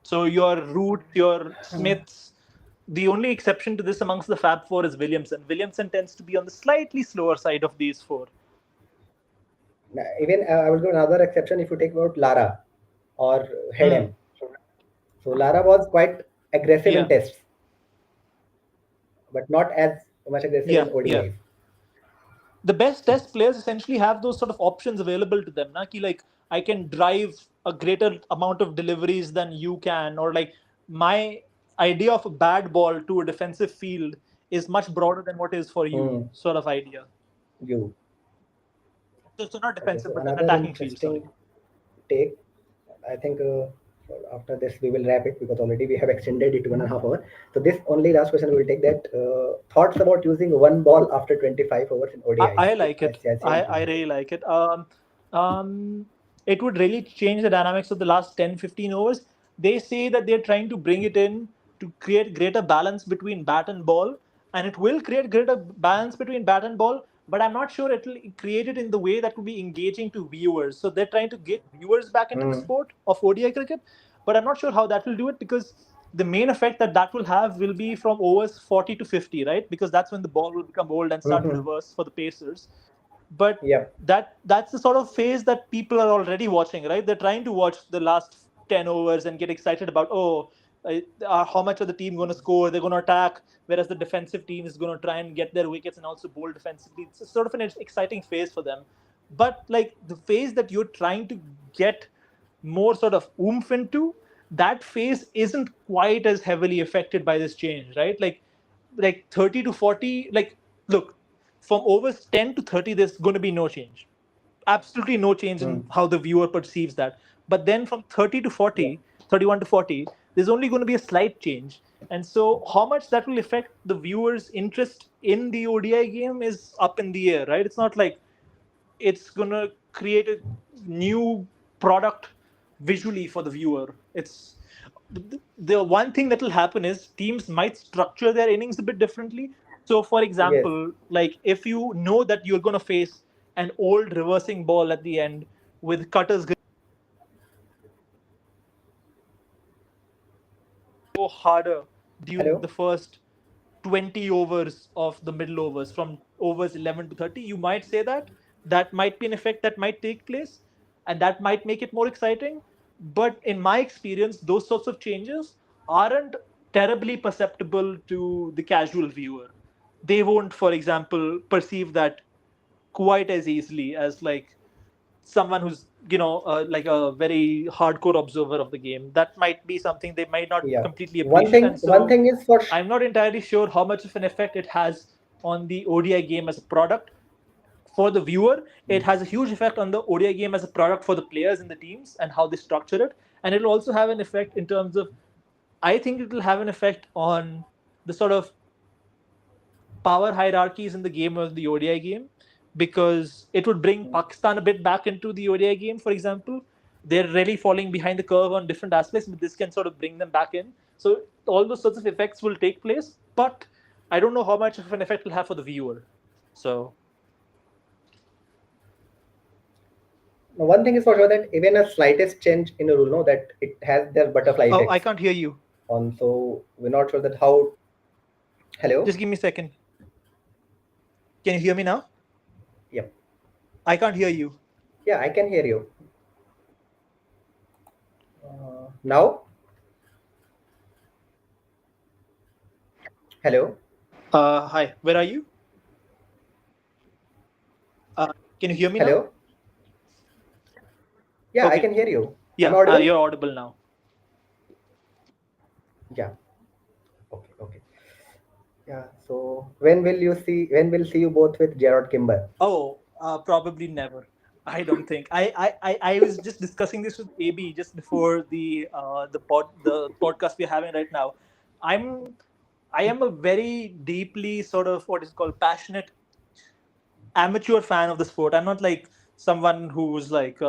So your Root, your Smiths, the only exception to this amongst the Fab Four is Williamson. Williamson tends to be on the slightly slower side of these four. Even I will go another exception if you take about Lara or Head. So Lara was quite aggressive in tests, but not as much aggressive in ODIs. The best test players essentially have those sort of options available to them. Like I can drive a greater amount of deliveries than you can, or like my idea of a bad ball to a defensive field is much broader than what is for you, sort of idea. So not defensive, but an attacking field. Sorry. Take, I think after this we will wrap it because already we have extended it 1.5 hours. So this only last question we will take that thoughts about using one ball after 25 overs in ODI. I like it. I really like it. It would really change the dynamics of the last 10-15 overs. They say that they're trying to bring it in to create greater balance between bat and ball, and it will create greater balance between bat and ball, but I'm not sure it will create it in the way that will be engaging to viewers. So they're trying to get viewers back into the sport of ODI cricket, but I'm not sure how that will do it, because the main effect that will have will be from overs 40 to 50, right? Because that's when the ball will become old and start to reverse for the pacers. But that's the sort of phase that people are already watching, right? They're trying to watch the last 10 overs and get excited about, How much are the team going to score? They're going to attack, whereas the defensive team is going to try and get their wickets and also bowl defensively. It's sort of an exciting phase for them. But like the phase that you're trying to get more sort of oomph into, that phase isn't quite as heavily affected by this change, right? Like 30 to 40, like look, from overs 10 to 30, there's going to be no change. Absolutely no change in how the viewer perceives that. But then from 30 to 40, 31 to 40, there's only going to be a slight change. And so how much that will affect the viewer's interest in the ODI game is up in the air, right? It's not like it's going to create a new product visually for the viewer. It's the one thing that will happen is teams might structure their innings a bit differently. So, for example, like if you know that you're going to face an old reversing ball at the end with cutters go harder during the first 20 overs of the middle overs from overs 11 to 30, you might say that that might be an effect that might take place and that might make it more exciting. But in my experience, those sorts of changes aren't terribly perceptible to the casual viewer. They won't, for example, perceive that quite as easily as like someone who's like a very hardcore observer of the game. That might be something they might not completely appreciate. One thing is for I'm not entirely sure how much of an effect it has on the ODI game as a product for the viewer. It has a huge effect on the ODI game as a product for the players in the teams and how they structure it, and it'll also have an effect in terms of, I think it will have an effect on the sort of power hierarchies in the game of the ODI game, because it would bring Pakistan a bit back into the ODI game, for example. They're really falling behind the curve on different aspects, but this can sort of bring them back in. So all those sorts of effects will take place, but I don't know how much of an effect it'll have for the viewer. So one thing is for sure that even a slightest change in a rule, no, that it has their butterfly effects. I can't hear you. So we're not sure that how. Hello? Just give me a second. Can you hear me now? Yep. I can't hear you. Yeah, I can hear you. Now? Hello? Hi, where are you? Can you hear me Hello? now? Yeah, okay. I can hear you. Yeah, you're audible now. Yeah. Okay. Yeah. So when we'll see you both with Gerard Kimber? Oh, probably never. I don't think. I was just discussing this with AB just before the podcast we're having right now. I am a very deeply sort of what is called passionate amateur fan of the sport. I'm not like someone who's like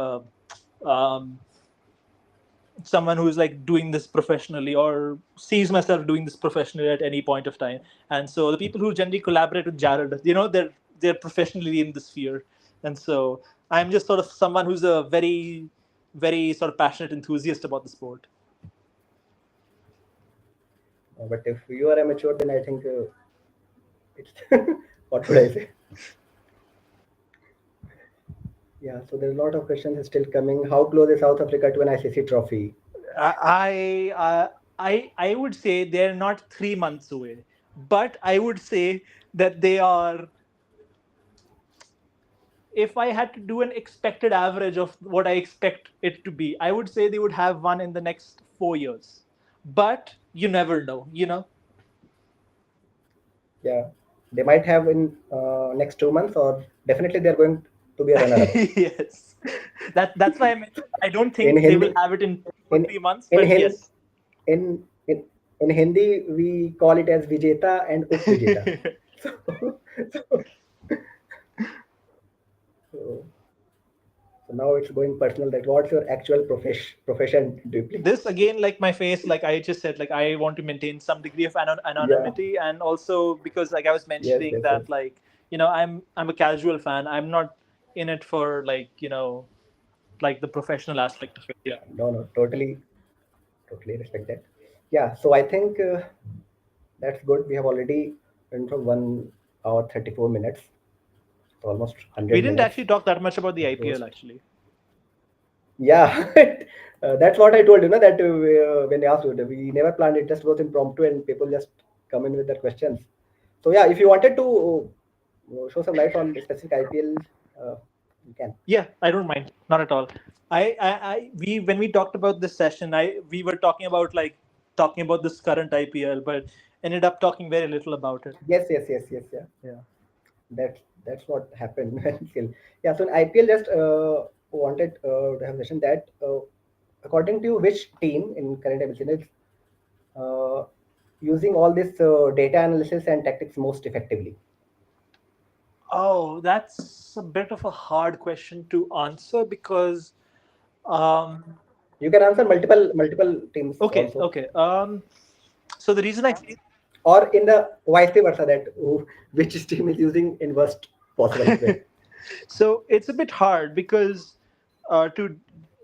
someone who's like doing this professionally or sees myself doing this professionally at any point of time. And so the people who generally collaborate with Jared, they're professionally in the sphere. And so I'm just sort of someone who's a very, very sort of passionate enthusiast about the sport. But if you are amateur, then I think it's what would I say? Yeah, so there's a lot of questions still coming. How close is South Africa to an ICC trophy? I would say they're not 3 months away, but I would say that they are. If I had to do an expected average of what I expect it to be, I would say they would have one in the next 4 years. But you never know, Yeah, they might have in next 2 months, or definitely they're going to be a runner-up. Yes, that's why I mentioned I don't think they will have it in 3 months. But yes, in Hindi we call it as Vijeta and Up Vijeta. So now it's going personal. That what's your actual profession, Dweplea? This again, like my face, like I just said, like I want to maintain some degree of anonymity, and also because, like I was mentioning, that like I'm a casual fan. I'm not in it for like like the professional aspect of it. Yeah. No, totally respect that. Yeah, so I think that's good. We have already went for 1 hour 34 minutes. So almost 100 We didn't minutes. actually talk that much about the IPL actually. Yeah, that's what I told you. That when they asked you, we never planned it. Just was impromptu, and people just come in with their questions. So yeah, if you wanted to show some light on the specific IPL, you can. Yeah, I don't mind. Not at all. We when we talked about this session, we were talking about this current IPL, but ended up talking very little about it. Yes. Yeah, Yeah. that's what happened. Still, yeah. So in IPL, just wanted to have a session that according to you, which team in current IPL is uh, using all this data analysis and tactics most effectively? Oh, that's a bit of a hard question to answer because um You can answer multiple teams also, okay. So the reason I feel or in the vice versa, that which team is using in worst possible way. so it's a bit hard because to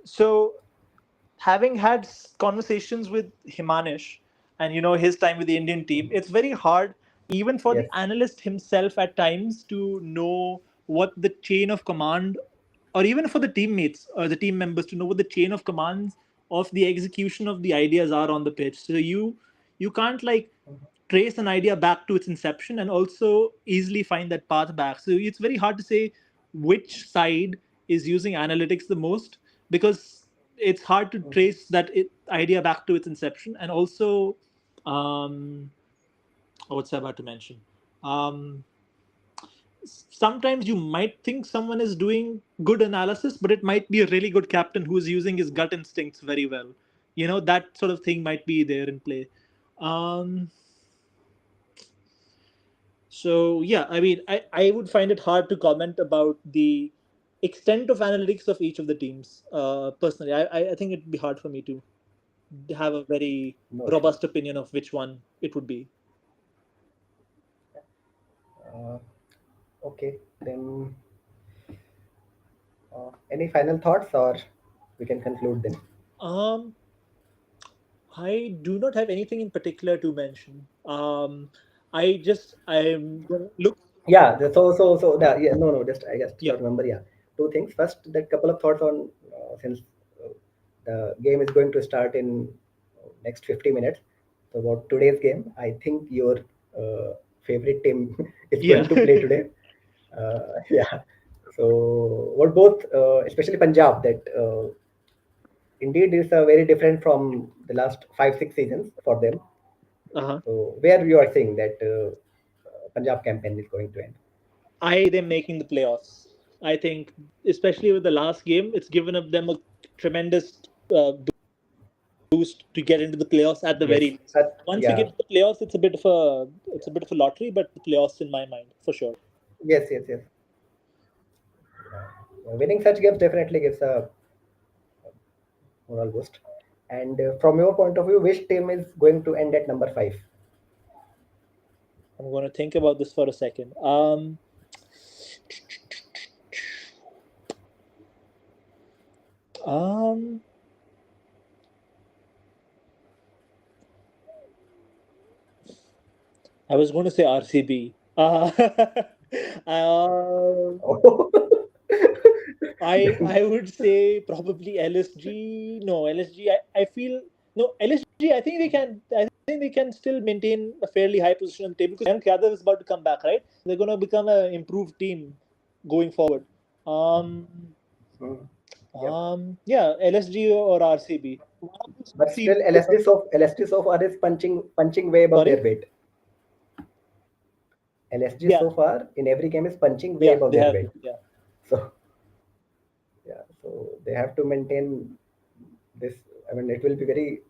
so having had conversations with Himanish and his time with the Indian team, it's very hard even for the Yes. analyst himself at times to know what the chain of command, or even for the teammates or the team members to know what the chain of commands of the execution of the ideas are on the pitch. So you can't trace an idea back to its inception and also easily find that path back. So it's very hard to say which side is using analytics the most because it's hard to trace that idea back to its inception. And also, what's I about to mention? Um, Sometimes you might think someone is doing good analysis, but it might be a really good captain who's using his gut instincts very well. That sort of thing might be there in play. Um, So yeah, I mean, I would find it hard to comment about the extent of analytics of each of the teams. Personally, I think it'd be hard for me to have a very No issue. robust opinion of which one it would be. Uh, okay, then any final thoughts, or we can conclude then? Um, I do not have anything in particular to mention. I'm gonna look. Yeah. Yeah. No. Just I just Yeah, remember. Yeah. Two things. First, that couple of thoughts on since the game is going to start in next 50 minutes. So about today's game, I think your favorite team is yeah. going to play today. Yeah. So what both, especially Punjab, that indeed is very different from the last 5 6 seasons for them. Uh-huh. So where you are saying that Punjab campaign is going to end? Them making the playoffs. I think, especially with the last game, it's given up them a tremendous boost to get into the playoffs at the Yes. very least. That, Once you yeah. get to the playoffs, it's a bit of a lottery, but the playoffs in my mind for sure. Yes. Winning such games definitely gives a moral boost. And from your point of view, which team is going to end at number five? I'm going to think about this for a second. Um, I was going to say RCB. Um, I would say probably LSG. No, LSG. I feel no LSG. I think they can still maintain a fairly high position on the table because Mayank Yadav is about to come back, right? They're going to become an improved team going forward. Um, Hmm. Yep. yeah, LSG or RCB. One of those two But still, teams. LSD so far is punching way above their Sorry. weight. LSG Yeah, so far in every game is punching way yeah, above they their have weight. been. Yeah. So yeah, so they have to maintain this. I mean, it will be very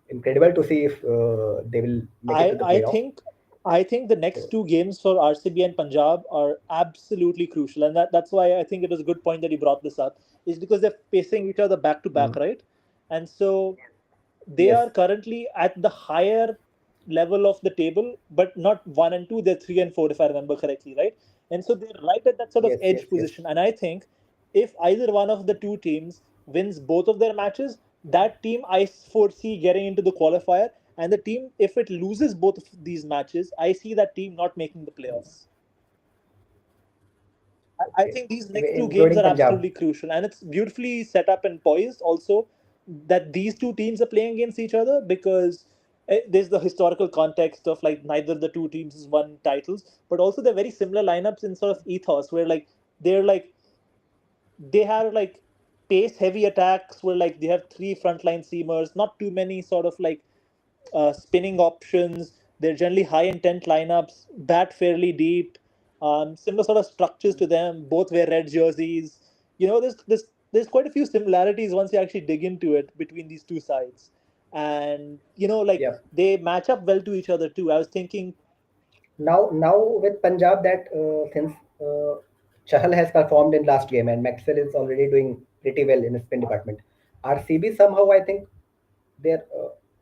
incredible to see if they will make it I to the I playoff. think I think the next So two games for RCB and Punjab are absolutely crucial, and that's why I think it was a good point that you brought this up. Is because they're facing each other back to back, mm, right? And so they yes, are currently at the higher level of the table, but not one and two. They're three and four, if I remember correctly, right? And so they're right at that sort of edge yes. position. And I think if either one of the two teams wins both of their matches, that team I foresee getting into the qualifier. And the team, if it loses both of these matches, I see that team not making the playoffs. I think these next two games including are Punjab. absolutely crucial, and it's beautifully set up and poised also that these two teams are playing against each other because there's the historical context of like neither of the two teams has won titles, but also they're very similar lineups in sort of ethos where like they're like they have like pace heavy attacks where like they have three frontline seamers, not too many sort of like spinning options. They're generally high intent lineups, bat fairly deep, similar sort of structures to them. Both wear red jerseys. There's quite a few similarities once you actually dig into it between these two sides, and like Yeah. they match up well to each other too. I was thinking Now with Punjab that since Chahal has performed in last game and Maxwell is already doing pretty well in the spin department. RCB somehow I think their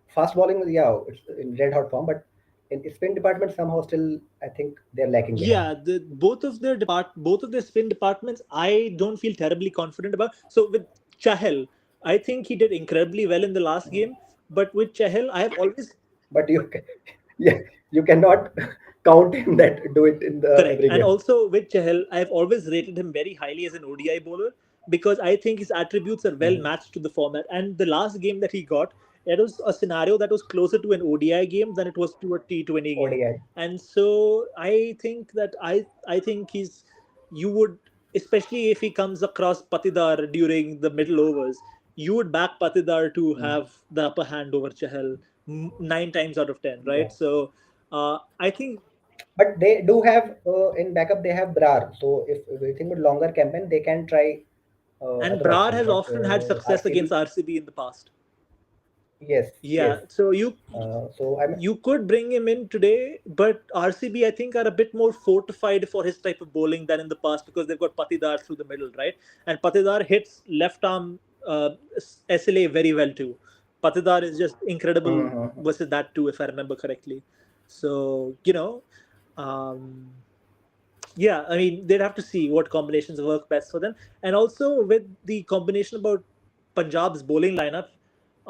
fast bowling, yeah, it's in red hot form, but in spin department somehow still I think they're lacking behind. yeah, both of their spin departments, I don't feel terribly confident about. So with Chahel, I think he did incredibly well in the last game. But with Chahel, I have always But yeah, you cannot count him that do it in the correct. every And game. also with Chahel, I've always rated him very highly as an ODI bowler because I think his attributes are well Mhm. matched to the format. And the last game that he got, it was a scenario that was closer to an ODI game than it was to a T20 game. ODI. And so I think that I think you would, especially if he comes across Patidar during the middle overs, you would back Patidar to Mhm. have the upper hand over Chahel 9 times out of 10, Yeah. right? So I think But they do have in backup they have Brar. So if we think with longer campaign, they can try and other Brar options. has But often had success against RCB, RCB in the past. yes, yes. Yeah, so So I'm you could bring him in today, but RCB I think are a bit more fortified for his type of bowling than in the past because they've got Patidar through the middle, right? And Patidar hits left arm SLA very well too. Patidar is just incredible Mhm. versus that too, if I remember correctly. So um, yeah, I mean they'd have to see what combinations work best for them, and also with the combination about Punjab's bowling lineup.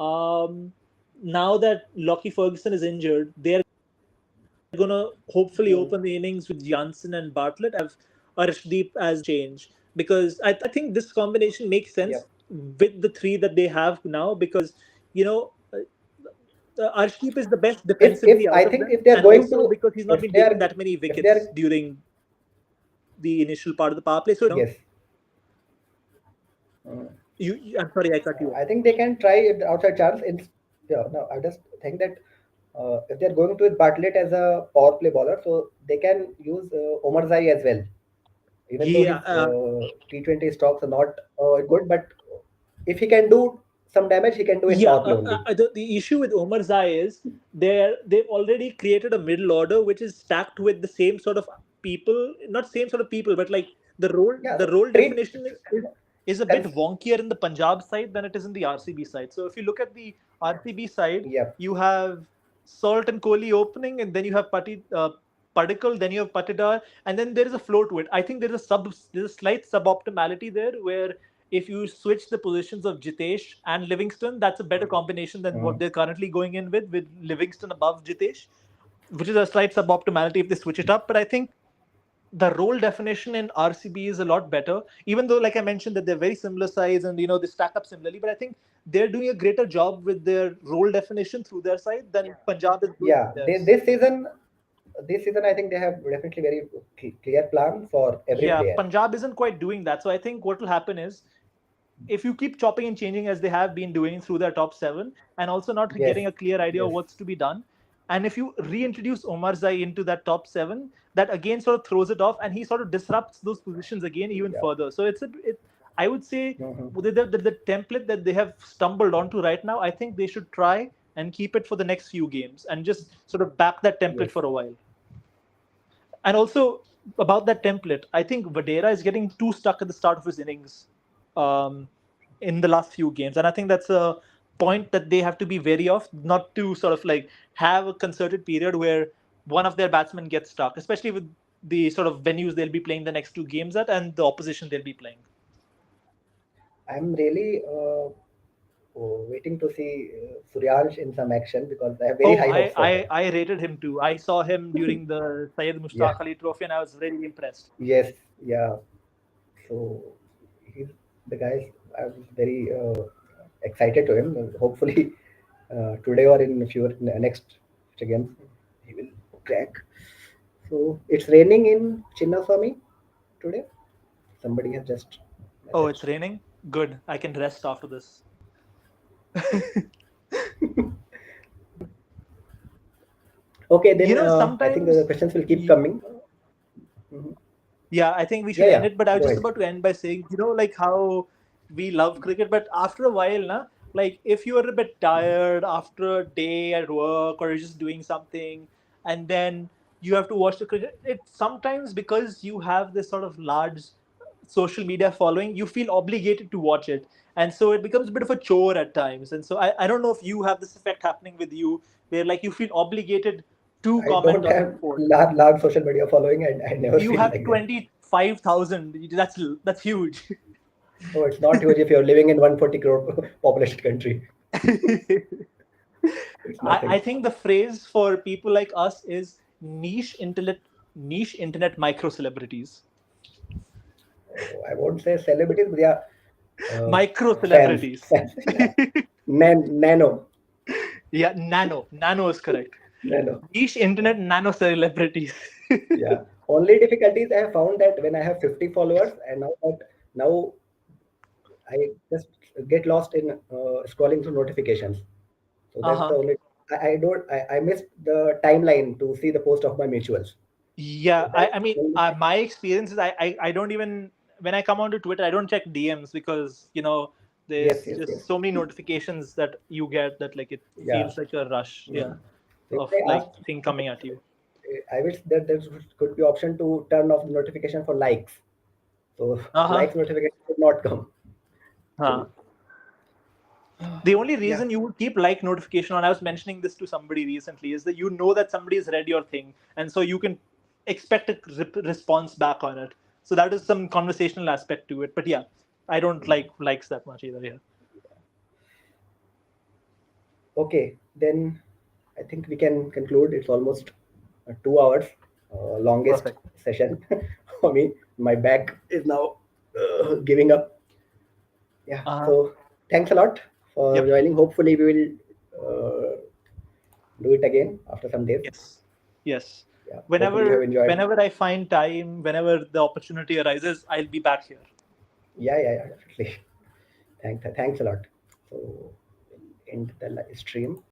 Um, Now that Lockie Ferguson is injured, they're going to hopefully Mhm. open the innings with Janssen and Bartlett and have Arshdeep as change because I think this combination makes sense Yep. with the three that they have now because you know. Arshdeep is the best If defensively out I of think them, if they are and going also to because he's not if been they taking are that many if they wickets are during the initial part of the power play. So yes. Mm. I'm sorry, I cut you off. I think they can try it outside chance. Yeah, no, I just think that if they're going to with Bartlett as a power play bowler, so they can use Omar Zai as well. Even though Yeah, his T20 stocks are not good, but if he can do some damage, he can do in yeah. power play only. The issue with Omar Zai is they've already created a middle order which is stacked with the same sort of people, not same sort of people, but like Yeah, the so role treat. definition is a bit wonkier in the Punjab side than it is in the RCB side. So if you look at the RCB side, Yeah. you have Salt and Kohli opening, and then you have Padikkal, then you have Patidar, and then there is a flow to it. I think there's a slight suboptimality there where if you switch the positions of Jitesh and Livingston, that's a better combination than what Mm. they're currently going in with Livingston above Jitesh, which is a slight suboptimality if they switch it up. But I think the role definition in RCB is a lot better, even though, like I mentioned, that they're very similar size and they stack up similarly. But I think they're doing a greater job with their role definition through their side than Punjab is doing Yeah. with theirs. This season, I think they have definitely very clear plan for every Yeah, player. Punjab isn't quite doing that. So I think what will happen is if you keep chopping and changing as they have been doing through their top seven and also not Yes. getting a clear idea of Yes. what's to be done, and if you reintroduce Omar Zai into that top seven, that again sort of throws it off and he sort of disrupts those positions again even Yeah. further. So I would say Mhm. the template that they have stumbled onto right now, I think they should try and keep it for the next few games and just sort of back that template Yes. for a while. And also about that template, I think Vadera is getting too stuck at the start of his innings um, in the last few games, and I think that's a point that they have to be wary of, not to sort of like have a concerted period where one of their batsmen gets stuck, especially with the sort of venues they'll be playing the next two games at and the opposition they'll be playing. I'm really waiting to see Suryansh in some action because I have very Oh, high hopes for him. I rated him too. I saw him during the Syed Yeah. Mushtaq Ali Trophy, and I was really impressed. Yes. Yeah. So he's the guy. I was very excited to him. Hopefully today or in next games he will crack. So it's raining in Chinnaswamy today. Somebody has just Oh, messaged. it's raining? Good. I can rest after this. Okay, then I think the sometimes questions will keep coming. Mhm. Yeah, I think we should Yeah, end yeah. it. But I was Go just ahead. about to end by saying, like how we love cricket, but after a while, like if you are a bit tired after a day at work or you're just doing something, and then you have to watch the cricket, it sometimes because you have this sort of large social media following, you feel obligated to watch it. And so it becomes a bit of a chore at times. And so I don't know if you have this effect happening with you, where like you feel obligated to I comment don't on the have sport. large social media following, and I never You feel have like that. 25,000. That's huge. Oh, it's not huge if you're living in 140 crore population country. It's I nothing. think the phrase for people like us is niche internet micro celebrities. Oh, I won't say celebrities, but yeah, Micro fans. celebrities. Fans. Yeah. Nano. Yeah, nano is correct. Nano. Niche internet nano celebrities. Yeah. Only difficulties I have found that when I have 50 followers, and now I just get lost in scrolling through notifications. So that's the Uh-huh. only. I don't. I missed the timeline to see the post of my mutuals. Yeah, So I, that's I mean, the only thing. my experience is I don't even, when I come onto Twitter, I don't check DMs because, Yes, there's yes, yes. just so many notifications that you get that like it Yeah. feels like a rush, yeah, Mhm. So if of I like ask, thing coming at you. I wish that there could be option to turn off the notification for likes. So Uh-huh. likes notification would not come. Huh. So The only yeah, reason you would keep like notification on, I was mentioning this to somebody recently, is that you know that somebody has read your thing, and so you can expect a response back on it. So that is some conversational aspect to it. But yeah, I don't like likes that much either. Yeah. okay. Then I think we can conclude. It's almost 2 hours, longest Perfect. session for me. My back is now giving up. Yeah. Uh-huh. So thanks a lot for Yep. joining. Hopefully we will do it again after some days. Yes. Yes. Yeah. Hopefully you have Whenever enjoyed. whenever I find time, whenever the opportunity arises, I'll be back here. Yeah, yeah, yeah, definitely. Thanks a lot. So, we'll end the live stream.